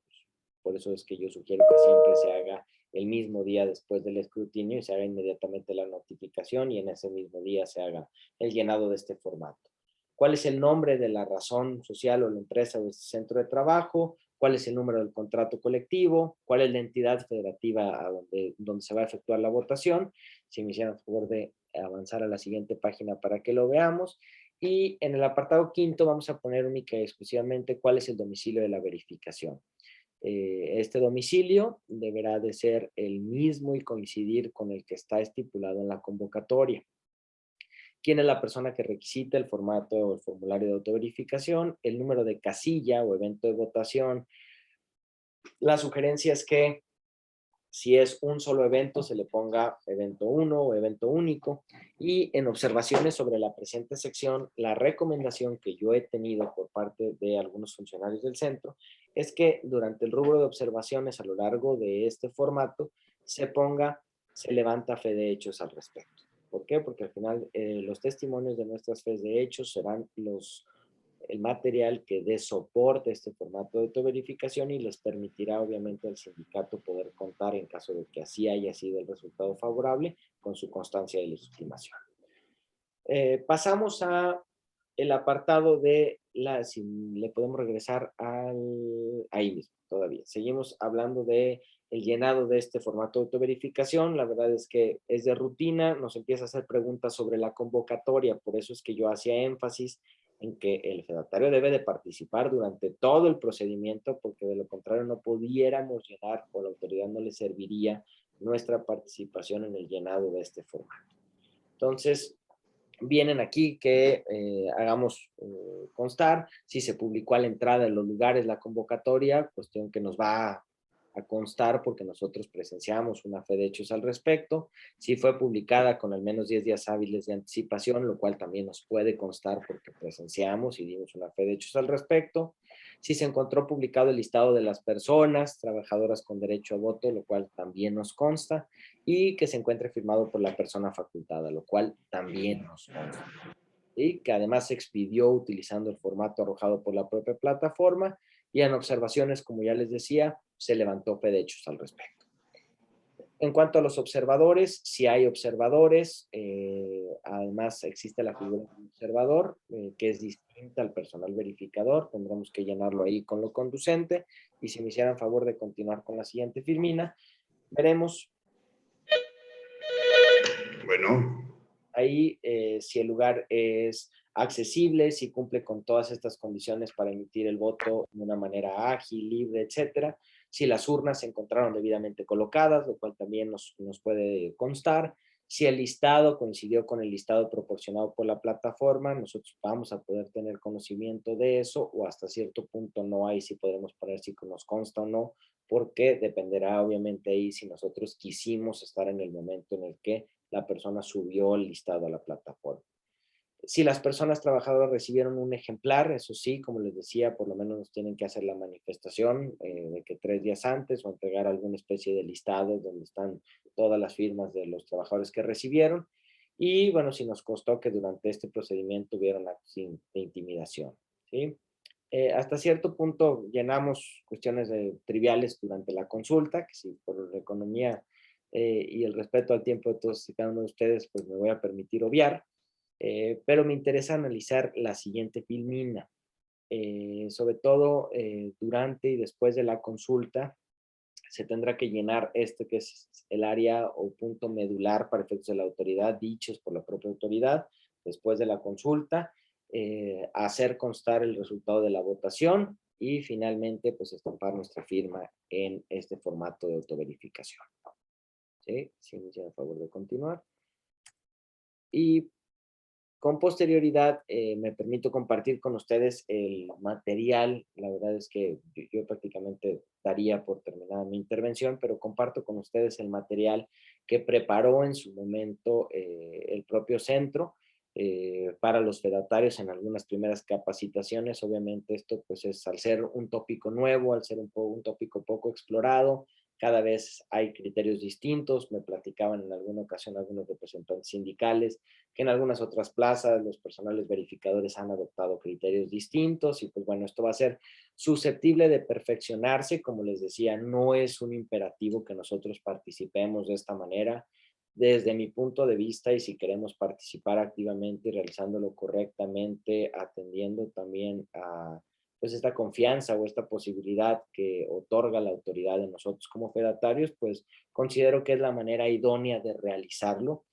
Por eso es que yo sugiero que siempre se haga el mismo día después del escrutinio y se haga inmediatamente la notificación y en ese mismo día se haga el llenado de este formato. ¿Cuál es el nombre de la razón social o la empresa o este centro de trabajo? ¿Cuál es el número del contrato colectivo? ¿Cuál es la entidad federativa a donde se va a efectuar la votación? Si me hicieran el favor de avanzar a la siguiente página para que lo veamos. Y en el apartado quinto vamos a poner única y exclusivamente cuál es el domicilio de la verificación. Este domicilio deberá de ser el mismo y coincidir con el que está estipulado en la convocatoria. ¿Quién es la persona que requisita el formato o el formulario de autoverificación? El número de casilla o evento de votación. La sugerencia es que si es un solo evento, se le ponga evento 1 o evento único. Y en observaciones sobre la presente sección, la recomendación que yo he tenido por parte de algunos funcionarios del centro es que durante el rubro de observaciones a lo largo de este formato se ponga, se levanta fe de hechos al respecto. ¿Por qué? Porque al final los testimonios de nuestras fe de hechos serán el material que dé soporte a este formato de autoverificación y les permitirá obviamente al sindicato poder contar en caso de que así haya sido el resultado favorable con su constancia de legitimación. Pasamos a el apartado de si le podemos regresar ahí mismo todavía. Seguimos hablando de el llenado de este formato de autoverificación. La verdad es que es de rutina, nos empieza a hacer preguntas sobre la convocatoria, por eso es que yo hacía énfasis en que el fedatario debe de participar durante todo el procedimiento, porque de lo contrario no pudiéramos llenar o la autoridad no le serviría nuestra participación en el llenado de este formato. Entonces, vienen aquí que hagamos constar si se publicó a la entrada en los lugares la convocatoria, cuestión que nos va a constar porque nosotros presenciamos una fe de hechos al respecto, si fue publicada con al menos 10 días hábiles de anticipación, lo cual también nos puede constar porque presenciamos y dimos una fe de hechos al respecto, si se encontró publicado el listado de las personas trabajadoras con derecho a voto, lo cual también nos consta, y que se encuentre firmado por la persona facultada, lo cual también nos consta. Y que además se expidió utilizando el formato arrojado por la propia plataforma, y en observaciones, como ya les decía, se levantó fe de hechos al respecto. En cuanto a los observadores, si hay observadores, además existe la figura del observador, que es distinta al personal verificador, tendremos que llenarlo ahí con lo conducente, y si me hicieran favor de continuar con la siguiente filmina, veremos. Bueno. ahí si el lugar es accesible, si cumple con todas estas condiciones para emitir el voto de una manera ágil, libre, etcétera. Si las urnas se encontraron debidamente colocadas, lo cual también nos puede constar. Si el listado coincidió con el listado proporcionado por la plataforma, nosotros vamos a poder tener conocimiento de eso, o hasta cierto punto no, hay si podremos poner si nos consta o no, porque dependerá obviamente ahí si nosotros quisimos estar en el momento en el que la persona subió el listado a la plataforma. Si las personas trabajadoras recibieron un ejemplar, eso sí, como les decía, por lo menos nos tienen que hacer la manifestación de que 3 días antes, o entregar alguna especie de listado donde están todas las firmas de los trabajadores que recibieron. Y bueno, si nos constó que durante este procedimiento hubieron actos de intimidación, ¿sí? Hasta cierto punto llenamos cuestiones triviales durante la consulta, que si por la economía y el respeto al tiempo de todos y cada uno de ustedes, pues me voy a permitir obviar. Pero me interesa analizar la siguiente filmina, sobre todo durante y después de la consulta. Se tendrá que llenar este que es el área o punto medular para efectos de la autoridad, dichos por la propia autoridad, después de la consulta, hacer constar el resultado de la votación y finalmente pues estampar nuestra firma en este formato de autoverificación. ¿Sí? Si me hicieran el favor de continuar. Y con posterioridad, me permito compartir con ustedes el material. La verdad es que yo prácticamente daría por terminada mi intervención, pero comparto con ustedes el material que preparó en su momento el propio centro para los fedatarios en algunas primeras capacitaciones. Obviamente esto pues es al ser un tópico nuevo, al ser un tópico poco explorado, cada vez hay criterios distintos. Me platicaban en alguna ocasión algunos representantes sindicales que en algunas otras plazas los personales verificadores han adoptado criterios distintos y pues bueno, esto va a ser susceptible de perfeccionarse. Como les decía, no es un imperativo que nosotros participemos de esta manera. Desde mi punto de vista, y si queremos participar activamente y realizándolo correctamente, atendiendo también a pues esta confianza o esta posibilidad que otorga la autoridad de nosotros como fedatarios, pues considero que es la manera idónea de realizarlo.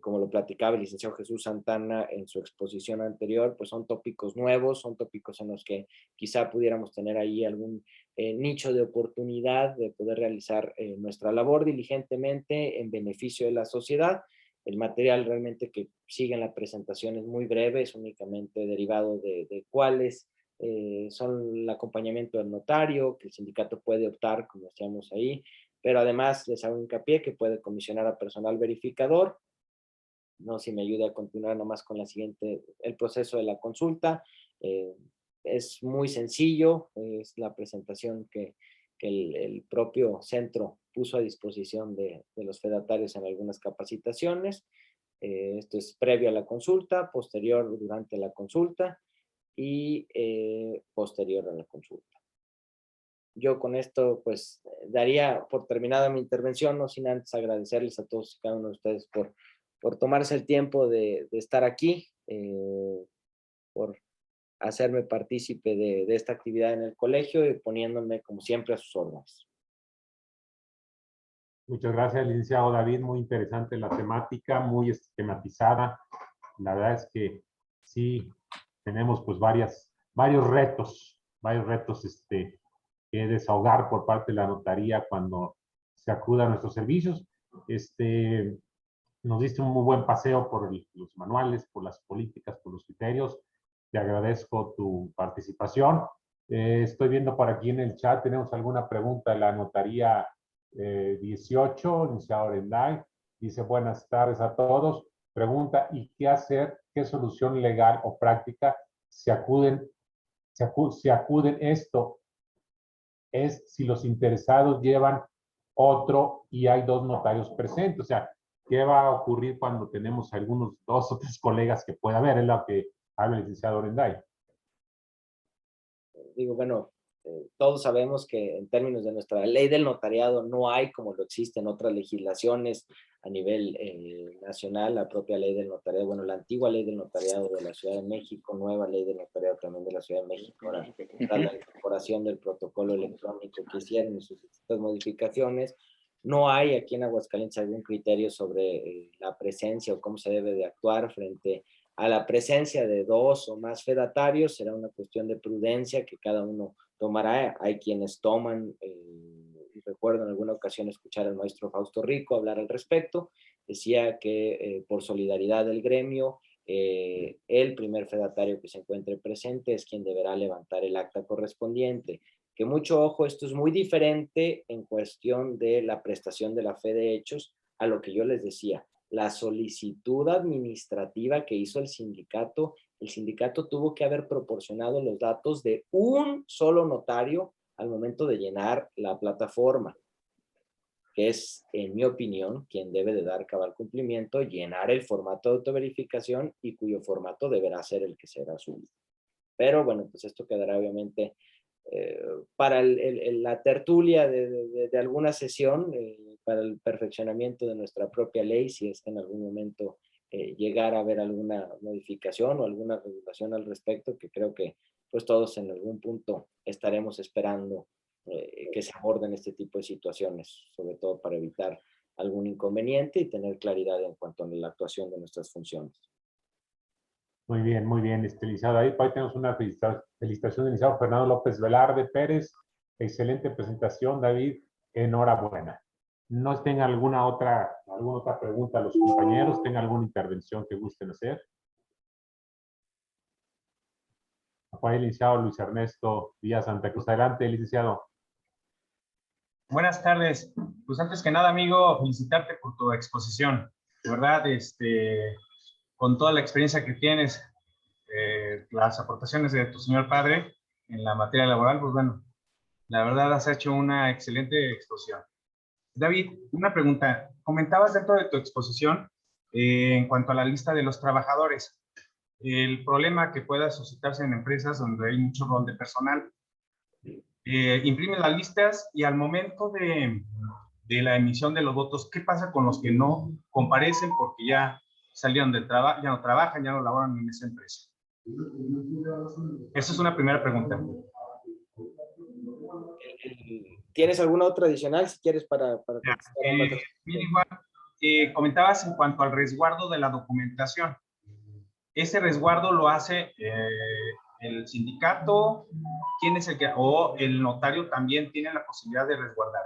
Como lo platicaba el licenciado Jesús Santana en su exposición anterior, pues son tópicos nuevos, son tópicos en los que quizá pudiéramos tener ahí algún nicho de oportunidad de poder realizar nuestra labor diligentemente en beneficio de la sociedad. El material realmente que sigue en la presentación es muy breve, es únicamente derivado de cuáles son el acompañamiento del notario, que el sindicato puede optar, como decíamos ahí, pero además les hago hincapié que puede comisionar a personal verificador. No, si me ayuda a continuar nomás con la siguiente, el proceso de la consulta. Es muy sencillo, es la presentación que el propio centro puso a disposición de los fedatarios en algunas capacitaciones. Esto es previo a la consulta, posterior durante la consulta y posterior a la consulta. Yo con esto pues daría por terminada mi intervención, no sin antes agradecerles a todos y cada uno de ustedes por tomarse el tiempo de estar aquí, por hacerme partícipe de esta actividad en el colegio y poniéndome como siempre a sus órdenes. Muchas gracias, licenciado David. Muy interesante la temática, muy esquematizada. La verdad es que sí tenemos pues varios retos que desahogar por parte de la notaría cuando se acuda a nuestros servicios. Nos diste un muy buen paseo por los manuales, por las políticas, por los criterios. Te agradezco tu participación. Estoy viendo por aquí en el chat, tenemos alguna pregunta de la notaría 18, licenciado Orenday. Dice, buenas tardes a todos. Pregunta, ¿y qué hacer? ¿Qué solución legal o práctica se acuden esto? Es si los interesados llevan otro y hay dos notarios presentes. O sea, ¿qué va a ocurrir cuando tenemos algunos 2 o 3 colegas que pueda haber? Es lo que habla el licenciado Orenday. Digo, bueno, todos sabemos que en términos de nuestra ley del notariado no hay como lo existe en otras legislaciones a nivel nacional, la propia ley del notariado, bueno, la antigua ley del notariado de la Ciudad de México, nueva ley del notariado también de la Ciudad de México, ahora la incorporación del protocolo electrónico que hicieron y sus distintas modificaciones, No hay aquí en Aguascalientes algún criterio sobre la presencia o cómo se debe de actuar frente a la presencia de 2 o más fedatarios. Será una cuestión de prudencia que cada uno tomará. Hay quienes toman, recuerdo en alguna ocasión escuchar al maestro Fausto Rico hablar al respecto. Decía que por solidaridad del gremio, el primer fedatario que se encuentre presente es quien deberá levantar el acta correspondiente. Que mucho ojo, esto es muy diferente en cuestión de la prestación de la fe de hechos a lo que yo les decía. La solicitud administrativa que hizo el sindicato tuvo que haber proporcionado los datos de un solo notario al momento de llenar la plataforma, que es, en mi opinión, quien debe de dar cabal cumplimiento, llenar el formato de autoverificación y cuyo formato deberá ser el que será subido. Pero bueno, pues esto quedará obviamente para la tertulia de alguna sesión, para el perfeccionamiento de nuestra propia ley, si es que en algún momento llegara a haber alguna modificación o alguna regulación al respecto, que creo que pues todos en algún punto estaremos esperando que se aborden este tipo de situaciones, sobre todo para evitar algún inconveniente y tener claridad en cuanto a la actuación de nuestras funciones. Muy bien, licenciado. Ahí tenemos una felicitación del licenciado Fernando López Velarde Pérez. Excelente presentación, David. Enhorabuena. ¿No tengan alguna otra pregunta a los compañeros? ¿Tengan alguna intervención que gusten hacer? Fue el licenciado Luis Ernesto Díaz Santa Cruz. Adelante, licenciado. Buenas tardes. Pues antes que nada, amigo, felicitarte por tu exposición. De verdad, con toda la experiencia que tienes, las aportaciones de tu señor padre en la materia laboral, pues bueno, la verdad has hecho una excelente exposición. David, una pregunta. Comentabas dentro de tu exposición en cuanto a la lista de los trabajadores, el problema que pueda suscitarse en empresas donde hay mucho rol de personal. Imprimen las listas y al momento de la emisión de los votos, ¿qué pasa con los que no comparecen porque ya salieron del trabajo, ya no trabajan, ya no laboran en esa empresa? Esa es una primera pregunta. ¿Tienes alguna otra adicional si quieres para contestar ambas? Igual, comentabas en cuanto al resguardo de la documentación. Ese resguardo lo hace el sindicato, ¿quién es el que, o el notario también tiene la posibilidad de resguardar?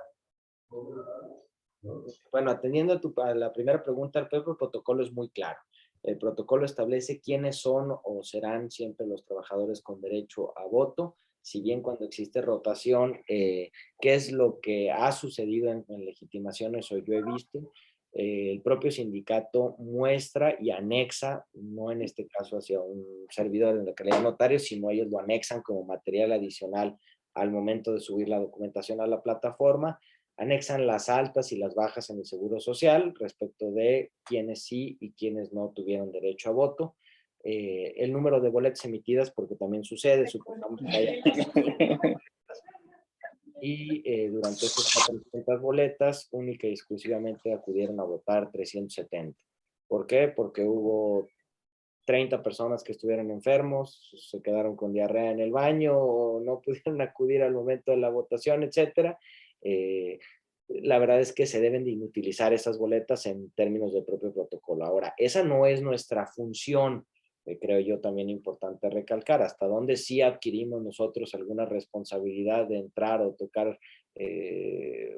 Bueno, atendiendo a la primera pregunta, el propio protocolo es muy claro. El protocolo establece quiénes son o serán siempre los trabajadores con derecho a voto. Si bien cuando existe rotación, ¿qué es lo que ha sucedido en legitimaciones o yo he visto? El propio sindicato muestra y anexa, no en este caso hacia un servidor en la calidad de notario, sino ellos lo anexan como material adicional al momento de subir la documentación a la plataforma. Anexan las altas y las bajas en el Seguro Social respecto de quienes sí y quienes no tuvieron derecho a voto. El número de boletas emitidas, porque también sucede, supongamos que haya y durante estas 400 boletas, única y exclusivamente acudieron a votar 370. ¿Por qué? Porque hubo 30 personas que estuvieron enfermos, se quedaron con diarrea en el baño, o no pudieron acudir al momento de la votación, etcétera. La verdad es que se deben de inutilizar esas boletas en términos del propio protocolo. Ahora, esa no es nuestra función, creo yo también importante recalcar, hasta dónde sí adquirimos nosotros alguna responsabilidad de entrar o tocar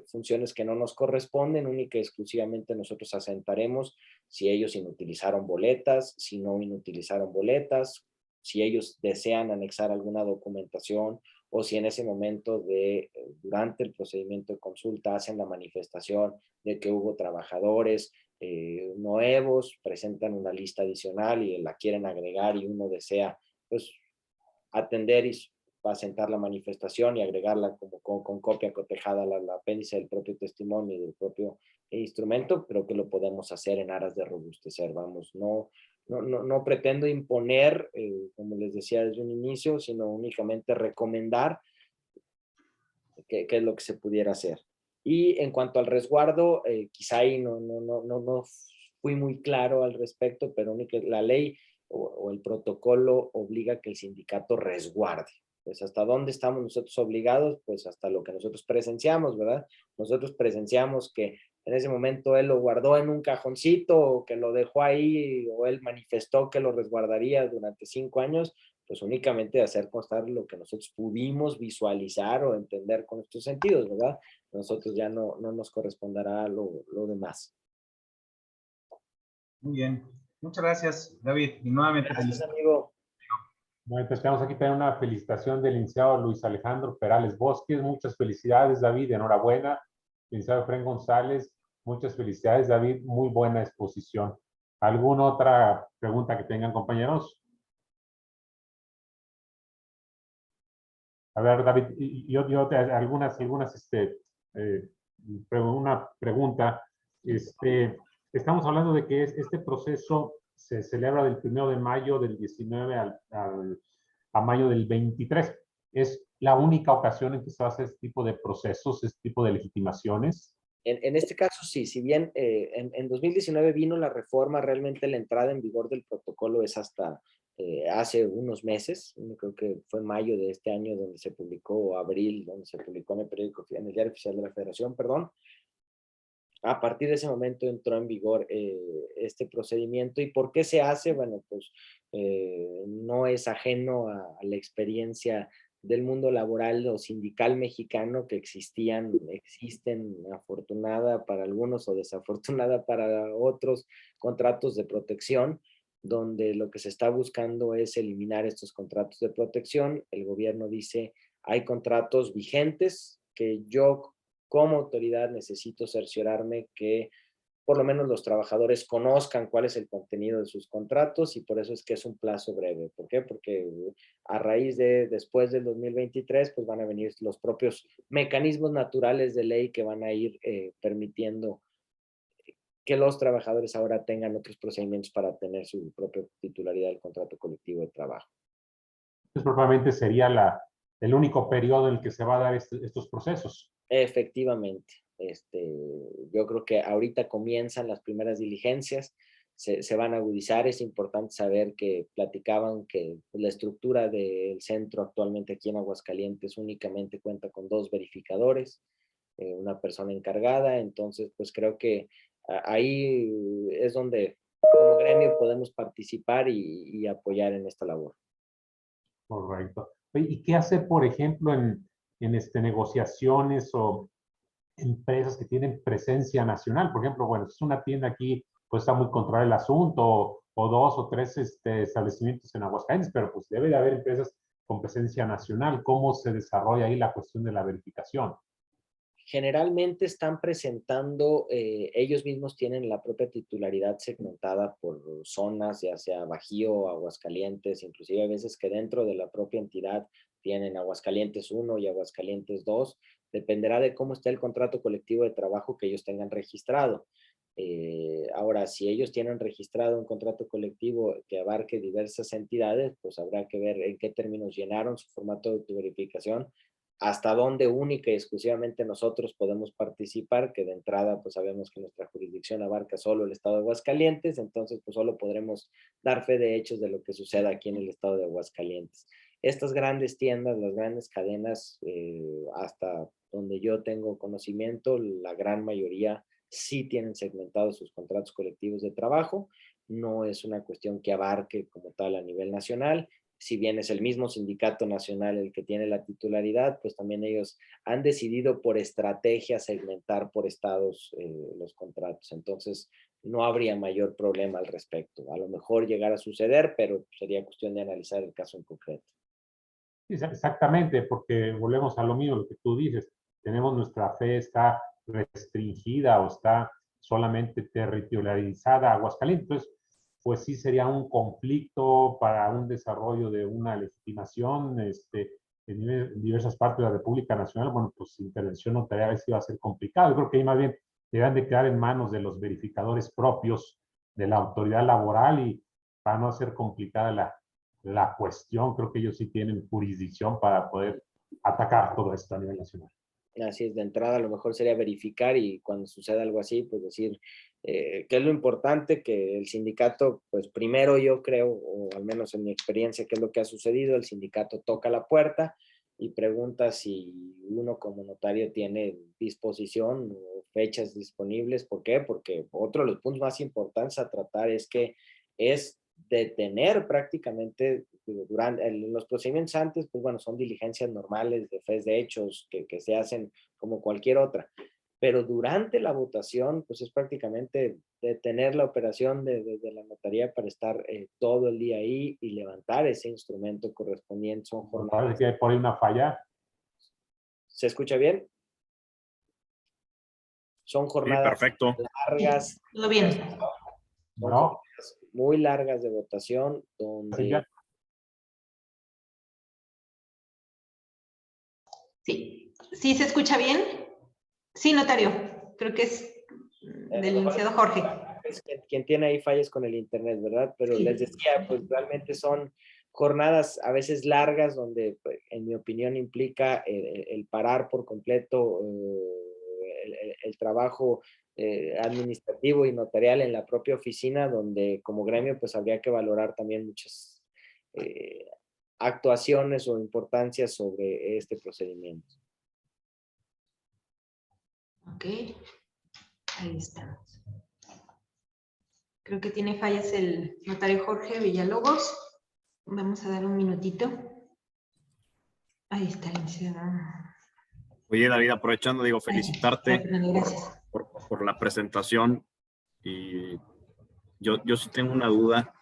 funciones que no nos corresponden, única y exclusivamente nosotros asentaremos si ellos inutilizaron boletas, si no inutilizaron boletas, si ellos desean anexar alguna documentación o si en ese momento durante el procedimiento de consulta hacen la manifestación de que hubo trabajadores nuevos, presentan una lista adicional y la quieren agregar y uno desea pues atender y asentar la manifestación y agregarla con copia cotejada al apéndice del propio testimonio y del propio instrumento, creo que lo podemos hacer en aras de robustecer. Vamos, no pretendo imponer, como les decía desde un inicio, sino únicamente recomendar qué es lo que se pudiera hacer. Y en cuanto al resguardo, quizá ahí no fui muy claro al respecto, pero la ley o el protocolo obliga a que el sindicato resguarde. pues hasta dónde estamos nosotros obligados, pues hasta lo que nosotros presenciamos, ¿verdad? Nosotros presenciamos que en ese momento él lo guardó en un cajoncito, o que lo dejó ahí, o él manifestó que lo resguardaría durante 5 años, pues únicamente hacer constar lo que nosotros pudimos visualizar o entender con estos sentidos, ¿verdad? Nosotros ya no nos corresponderá lo demás. Muy bien. Muchas gracias, David. Y nuevamente Gracias, felicidades. amigo. Bueno, pues tenemos aquí también una felicitación del licenciado Luis Alejandro Perales Bosques. Muchas felicidades, David. Enhorabuena. Licenciado Efraín González, muchas felicidades, David. Muy buena exposición. ¿Alguna otra pregunta que tengan, compañeros? A ver, David, algunas una pregunta. Estamos hablando de que este proceso se celebra del 1 de mayo del 19 a mayo del 23. ¿Es la única ocasión en que se hace este tipo de procesos, este tipo de legitimaciones? En este caso, sí, si bien en 2019 vino la reforma, realmente la entrada en vigor del protocolo es hasta hace unos meses, creo que fue en mayo de este año donde se publicó, o abril, donde se publicó en el periódico, en el Diario Oficial de la Federación, perdón. A partir de ese momento entró en vigor este procedimiento. ¿Y por qué se hace? Bueno, pues no es ajeno a la experiencia del mundo laboral o sindical mexicano, que existen, afortunada para algunos o desafortunada para otros, contratos de protección, donde lo que se está buscando es eliminar estos contratos de protección. El gobierno dice, hay contratos vigentes que yo como autoridad necesito cerciorarme que por lo menos los trabajadores conozcan cuál es el contenido de sus contratos, y por eso es que es un plazo breve. ¿Por qué? Porque a raíz de después del 2023, pues van a venir los propios mecanismos naturales de ley que van a ir permitiendo que los trabajadores ahora tengan otros procedimientos para tener su propia titularidad del contrato colectivo de trabajo. Entonces, probablemente sería el único periodo en el que se va a dar estos procesos. Efectivamente. Yo creo que ahorita comienzan las primeras diligencias, se van a agudizar. Es importante saber que platicaban que la estructura del centro actualmente aquí en Aguascalientes únicamente cuenta con 2 verificadores, una persona encargada. Entonces, pues creo que ahí es donde como gremio podemos participar y apoyar en esta labor. Correcto. ¿Y qué hace, por ejemplo, en negociaciones o empresas que tienen presencia nacional? Por ejemplo, bueno, si es una tienda aquí, pues está muy controlado el asunto, o 2 o 3 establecimientos en Aguascalientes, pero pues debe de haber empresas con presencia nacional. ¿Cómo se desarrolla ahí la cuestión de la verificación? Generalmente están presentando, ellos mismos tienen la propia titularidad segmentada por zonas, ya sea Bajío, Aguascalientes, inclusive a veces que dentro de la propia entidad tienen Aguascalientes 1 y Aguascalientes 2, dependerá de cómo esté el contrato colectivo de trabajo que ellos tengan registrado. Ahora, si ellos tienen registrado un contrato colectivo que abarque diversas entidades, pues habrá que ver en qué términos llenaron su formato de autoverificación, hasta dónde única y exclusivamente nosotros podemos participar, que de entrada pues sabemos que nuestra jurisdicción abarca solo el estado de Aguascalientes. Entonces pues solo podremos dar fe de hechos de lo que suceda aquí en el estado de Aguascalientes. Estas grandes tiendas, las grandes cadenas, hasta donde yo tengo conocimiento, la gran mayoría sí tienen segmentados sus contratos colectivos de trabajo. No es una cuestión que abarque como tal a nivel nacional. Si bien es el mismo sindicato nacional el que tiene la titularidad, pues también ellos han decidido por estrategia segmentar por estados los contratos. Entonces, no habría mayor problema al respecto. A lo mejor llegar a suceder, pero sería cuestión de analizar el caso en concreto. Exactamente, porque volvemos a lo mismo, lo que tú dices. Tenemos nuestra fe, está restringida o está solamente territorializada a Aguascalientes. Entonces, pues sí sería un conflicto para un desarrollo de una legitimación en diversas partes de la República Nacional. Bueno, pues intervención notarial a veces iba a ser complicado. Yo creo que ahí más bien deberán de quedar en manos de los verificadores propios de la autoridad laboral, y para no hacer complicada la cuestión, creo que ellos sí tienen jurisdicción para poder atacar todo esto a nivel nacional. Así es, de entrada a lo mejor sería verificar, y cuando suceda algo así, pues decir, ¿Qué es lo importante? Que el sindicato, pues primero yo creo, o al menos en mi experiencia, ¿qué es lo que ha sucedido? El sindicato toca la puerta y pregunta si uno como notario tiene disposición o fechas disponibles. ¿Por qué? Porque otro de los puntos más importantes a tratar es detener prácticamente durante los procedimientos antes, pues bueno, son diligencias normales de fe de hechos que se hacen como cualquier otra. Pero durante la votación, pues es prácticamente detener la operación de la notaría para estar todo el día ahí y levantar ese instrumento correspondiente. Son jornadas. Parece que hay por ahí una falla. ¿Se escucha bien? Son jornadas largas. Todo bien. Son No. jornadas muy largas de votación donde... Sí. ¿Sí se escucha bien? Sí, notario. Creo que es del licenciado Jorge. Es quien tiene ahí fallas con el internet, ¿verdad? Pero Sí. les decía, pues realmente son jornadas a veces largas donde, pues, en mi opinión, implica el parar por completo el trabajo administrativo y notarial en la propia oficina, donde como gremio pues habría que valorar también muchas actuaciones o importancias sobre este procedimiento. Ok. Ahí estamos. Creo que tiene fallas el notario Jorge Villalobos. Vamos a dar un minutito. Ahí está, licenciado. Oye, David, aprovechando, digo, felicitarte Gracias. por la presentación. Y yo sí tengo una duda.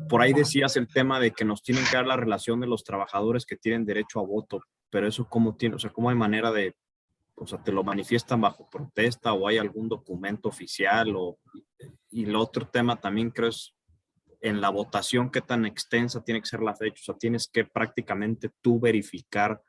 Por ahí decías el tema de que nos tienen que dar la relación de los trabajadores que tienen derecho a voto, pero eso cómo tiene, o sea, cómo hay manera de, o sea, te lo manifiestan bajo protesta o hay algún documento oficial y el otro tema también creo es en la votación, qué tan extensa tiene que ser la fecha, o sea, tienes que prácticamente tú verificar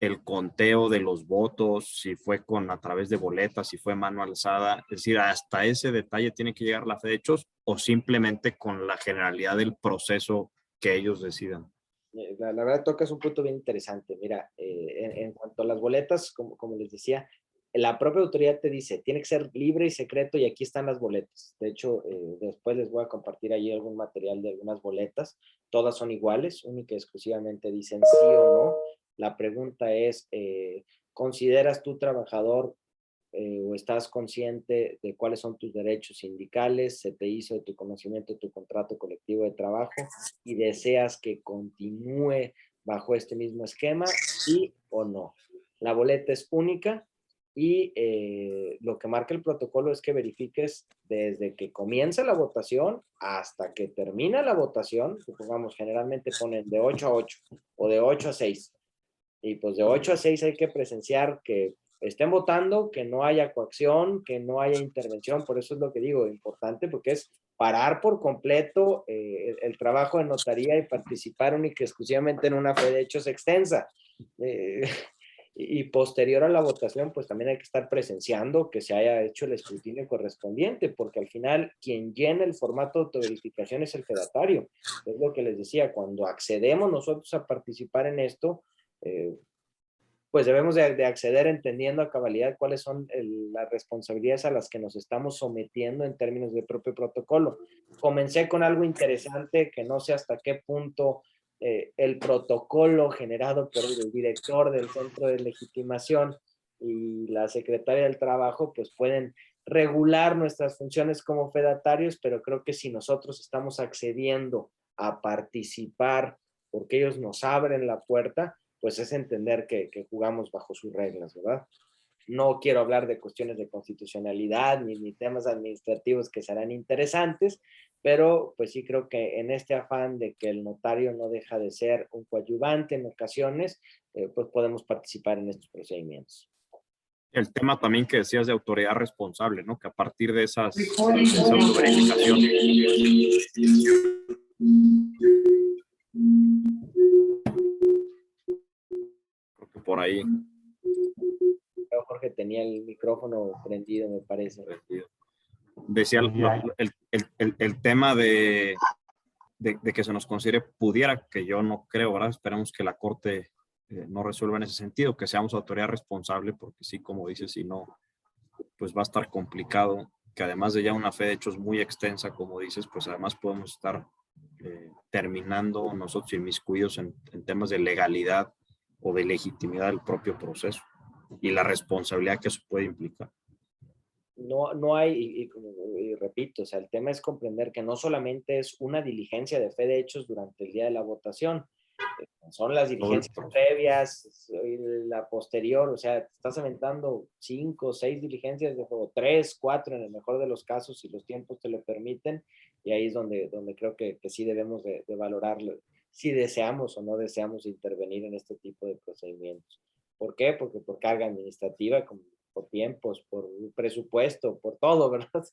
el conteo de los votos, si fue a través de boletas, si fue mano alzada, es decir, hasta ese detalle tiene que llegar la fe de hechos o simplemente con la generalidad del proceso que ellos decidan. La verdad tocas un punto bien interesante. Mira, en cuanto a las boletas, como les decía, la propia autoridad te dice, tiene que ser libre y secreto y aquí están las boletas. De hecho, después les voy a compartir allí algún material de algunas boletas. Todas son iguales, única y exclusivamente dicen sí o no. La pregunta es, ¿consideras tú trabajador o estás consciente de cuáles son tus derechos sindicales? ¿Se te hizo de tu conocimiento tu contrato colectivo de trabajo y deseas que continúe bajo este mismo esquema, sí o no? La boleta es única y lo que marca el protocolo es que verifiques desde que comienza la votación hasta que termina la votación. Supongamos, generalmente ponen de 8 a 8 o de 8 a 6. Y pues de 8 a 6 hay que presenciar que estén votando, que no haya coacción, que no haya intervención. Por eso es lo que digo, importante, porque es parar por completo el trabajo de notaría y participar única y exclusivamente en una fe de hechos extensa. Y posterior a la votación, pues también hay que estar presenciando que se haya hecho el escrutinio correspondiente, porque al final quien llena el formato de autoverificación es el fedatario. Es lo que les decía, cuando accedemos nosotros a participar en esto, pues debemos de acceder entendiendo a cabalidad cuáles son las responsabilidades a las que nos estamos sometiendo en términos del propio protocolo. Comencé con algo interesante que no sé hasta qué punto el protocolo generado por el director del centro de legitimación y la secretaria del trabajo pues pueden regular nuestras funciones como fedatarios, pero creo que si nosotros estamos accediendo a participar porque ellos nos abren la puerta, pues es entender que jugamos bajo sus reglas, ¿verdad? No quiero hablar de cuestiones de constitucionalidad ni temas administrativos que serán interesantes, pero pues sí creo que en este afán de que el notario no deja de ser un coadyuvante en ocasiones, pues podemos participar en estos procedimientos. El tema también que decías de autoridad responsable, ¿no? Que a partir de esa autoverificación. Creo que por ahí. Jorge tenía el micrófono prendido, me parece. Decía el tema de que se nos considere, pudiera, que yo no creo, ¿verdad? Esperamos que la Corte no resuelva en ese sentido, que seamos autoridad responsable, porque sí, como dices, si no, pues va a estar complicado que además de ya una fe de hechos muy extensa, como dices, pues además podemos estar terminando nosotros inmiscuidos en temas de legalidad o de legitimidad del propio proceso y la responsabilidad que eso puede implicar. No hay, y repito, o sea, el tema es comprender que no solamente es una diligencia de fe de hechos durante el día de la votación, son las diligencias previas, la posterior, o sea, estás aventando 5 o 6 diligencias de juego, 3, 4 en el mejor de los casos, si los tiempos te lo permiten, y ahí es donde creo que sí debemos de valorarlo, si deseamos o no deseamos intervenir en este tipo de procedimientos. ¿Por qué? Porque por carga administrativa, por tiempos, por presupuesto, por todo, ¿verdad?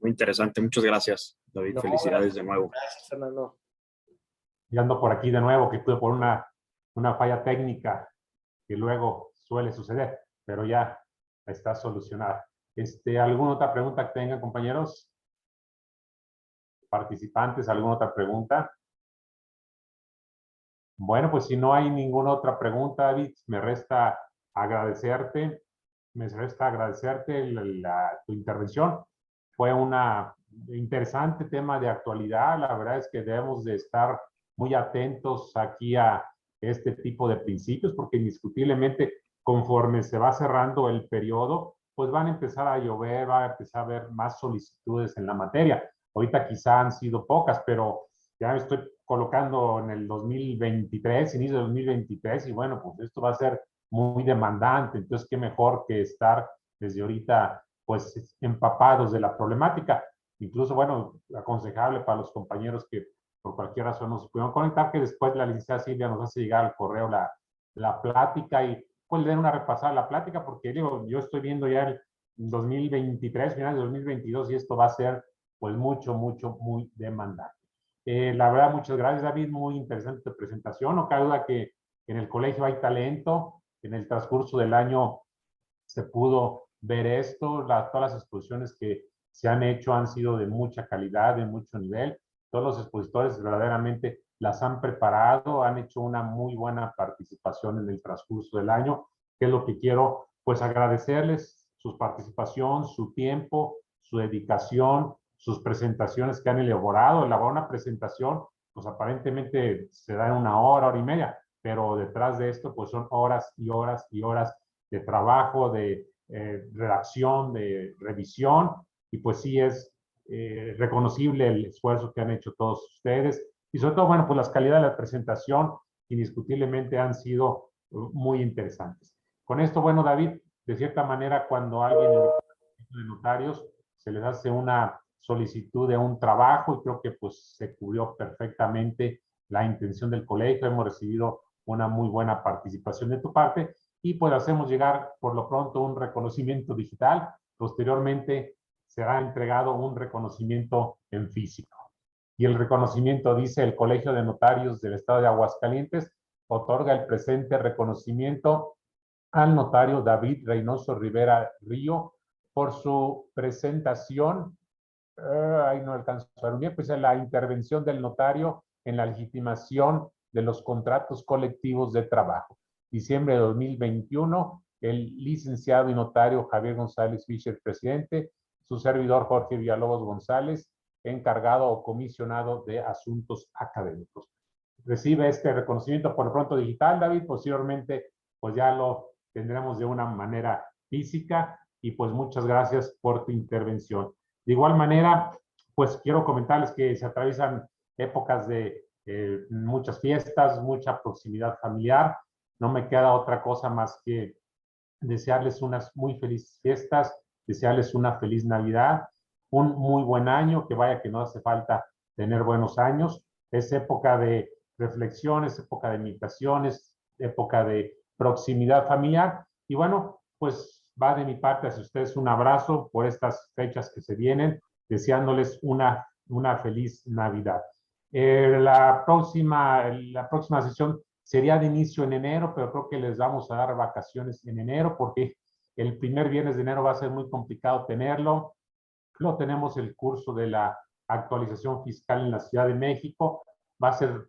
Muy interesante, muchas gracias, David. No, felicidades de nuevo. Gracias, Fernando. Y ando por aquí de nuevo, que tuve por una falla técnica que luego suele suceder, pero ya está solucionada. ¿Alguna otra pregunta que tengan, compañeros? ¿Participantes? ¿Alguna otra pregunta? Bueno, pues si no hay ninguna otra pregunta, David, me resta agradecerte tu intervención. Fue un interesante tema de actualidad. La verdad es que debemos de estar muy atentos aquí a este tipo de principios, porque indiscutiblemente conforme se va cerrando el periodo, pues van a empezar a llover, va a empezar a haber más solicitudes en la materia. Ahorita quizá han sido pocas, pero ya me estoy colocando en el 2023, inicio de 2023, y bueno, pues esto va a ser muy demandante. Entonces, qué mejor que estar desde ahorita, pues, empapados de la problemática. Incluso, bueno, aconsejable para los compañeros que por cualquier razón no se pudieron conectar, que después la licenciada Silvia nos hace llegar al correo la plática y pues le den una repasada a la plática, porque digo, yo estoy viendo ya el 2023, finales de 2022, y esto va a ser pues muy demandante. La verdad, muchas gracias, David, muy interesante tu presentación. No cabe duda que en el colegio hay talento, en el transcurso del año se pudo ver esto, todas las exposiciones que se han hecho han sido de mucha calidad, de mucho nivel. Todos los expositores verdaderamente las han preparado, han hecho una muy buena participación en el transcurso del año, que es lo que quiero, pues agradecerles su participación, su tiempo, su dedicación, sus presentaciones que han elaborar una presentación, pues aparentemente se da en una hora y media, pero detrás de esto pues son horas y horas y horas de trabajo, de redacción, de revisión, y pues sí es reconocible el esfuerzo que han hecho todos ustedes, y sobre todo, bueno, pues las calidades de la presentación indiscutiblemente han sido muy interesantes. Con esto, bueno, David, de cierta manera, cuando alguien de notarios se les hace una solicitud de un trabajo, y creo que pues se cubrió perfectamente la intención del colegio, hemos recibido una muy buena participación de tu parte, y pues hacemos llegar por lo pronto un reconocimiento digital. Posteriormente será entregado un reconocimiento en físico. Y el reconocimiento dice: el Colegio de Notarios del Estado de Aguascalientes otorga el presente reconocimiento al notario David Reynoso Rivera Río por su presentación, ahí no alcanzo a ver bien, pues en la intervención del notario en la legitimación de los contratos colectivos de trabajo. Diciembre de 2021, el licenciado y notario Javier González Fischer, presidente, su servidor Jorge Villalobos González, encargado o comisionado de asuntos académicos. Recibe este reconocimiento por lo pronto digital, David, posteriormente pues ya lo tendremos de una manera física, y pues muchas gracias por tu intervención. De igual manera, pues quiero comentarles que se atraviesan épocas de muchas fiestas, mucha proximidad familiar. No me queda otra cosa más que desearles unas muy felices fiestas, desearles una feliz Navidad, un muy buen año, que vaya que no hace falta tener buenos años. Es época de reflexiones, época de meditaciones, época de proximidad familiar. Y bueno, pues va de mi parte hacia ustedes un abrazo por estas fechas que se vienen, deseándoles una feliz Navidad. La próxima sesión sería de inicio en enero, pero creo que les vamos a dar vacaciones en enero, porque el primer viernes de enero va a ser muy complicado tenerlo. Luego tenemos el curso de la actualización fiscal en la Ciudad de México. Va a ser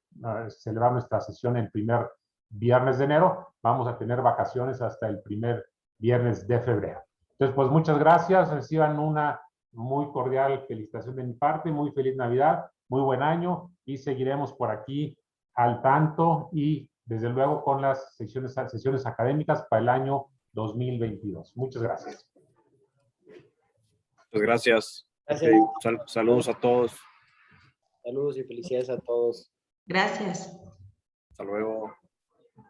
celebrar nuestra sesión el primer viernes de enero. Vamos a tener vacaciones hasta el primer viernes de febrero. Entonces, pues muchas gracias. Reciban una muy cordial felicitación de mi parte. Muy feliz Navidad, muy buen año y seguiremos por aquí al tanto y desde luego con las sesiones académicas para el año 2022. Muchas gracias. Pues gracias. Gracias. Saludos a todos. Saludos y felicidades a todos. Gracias. Hasta luego.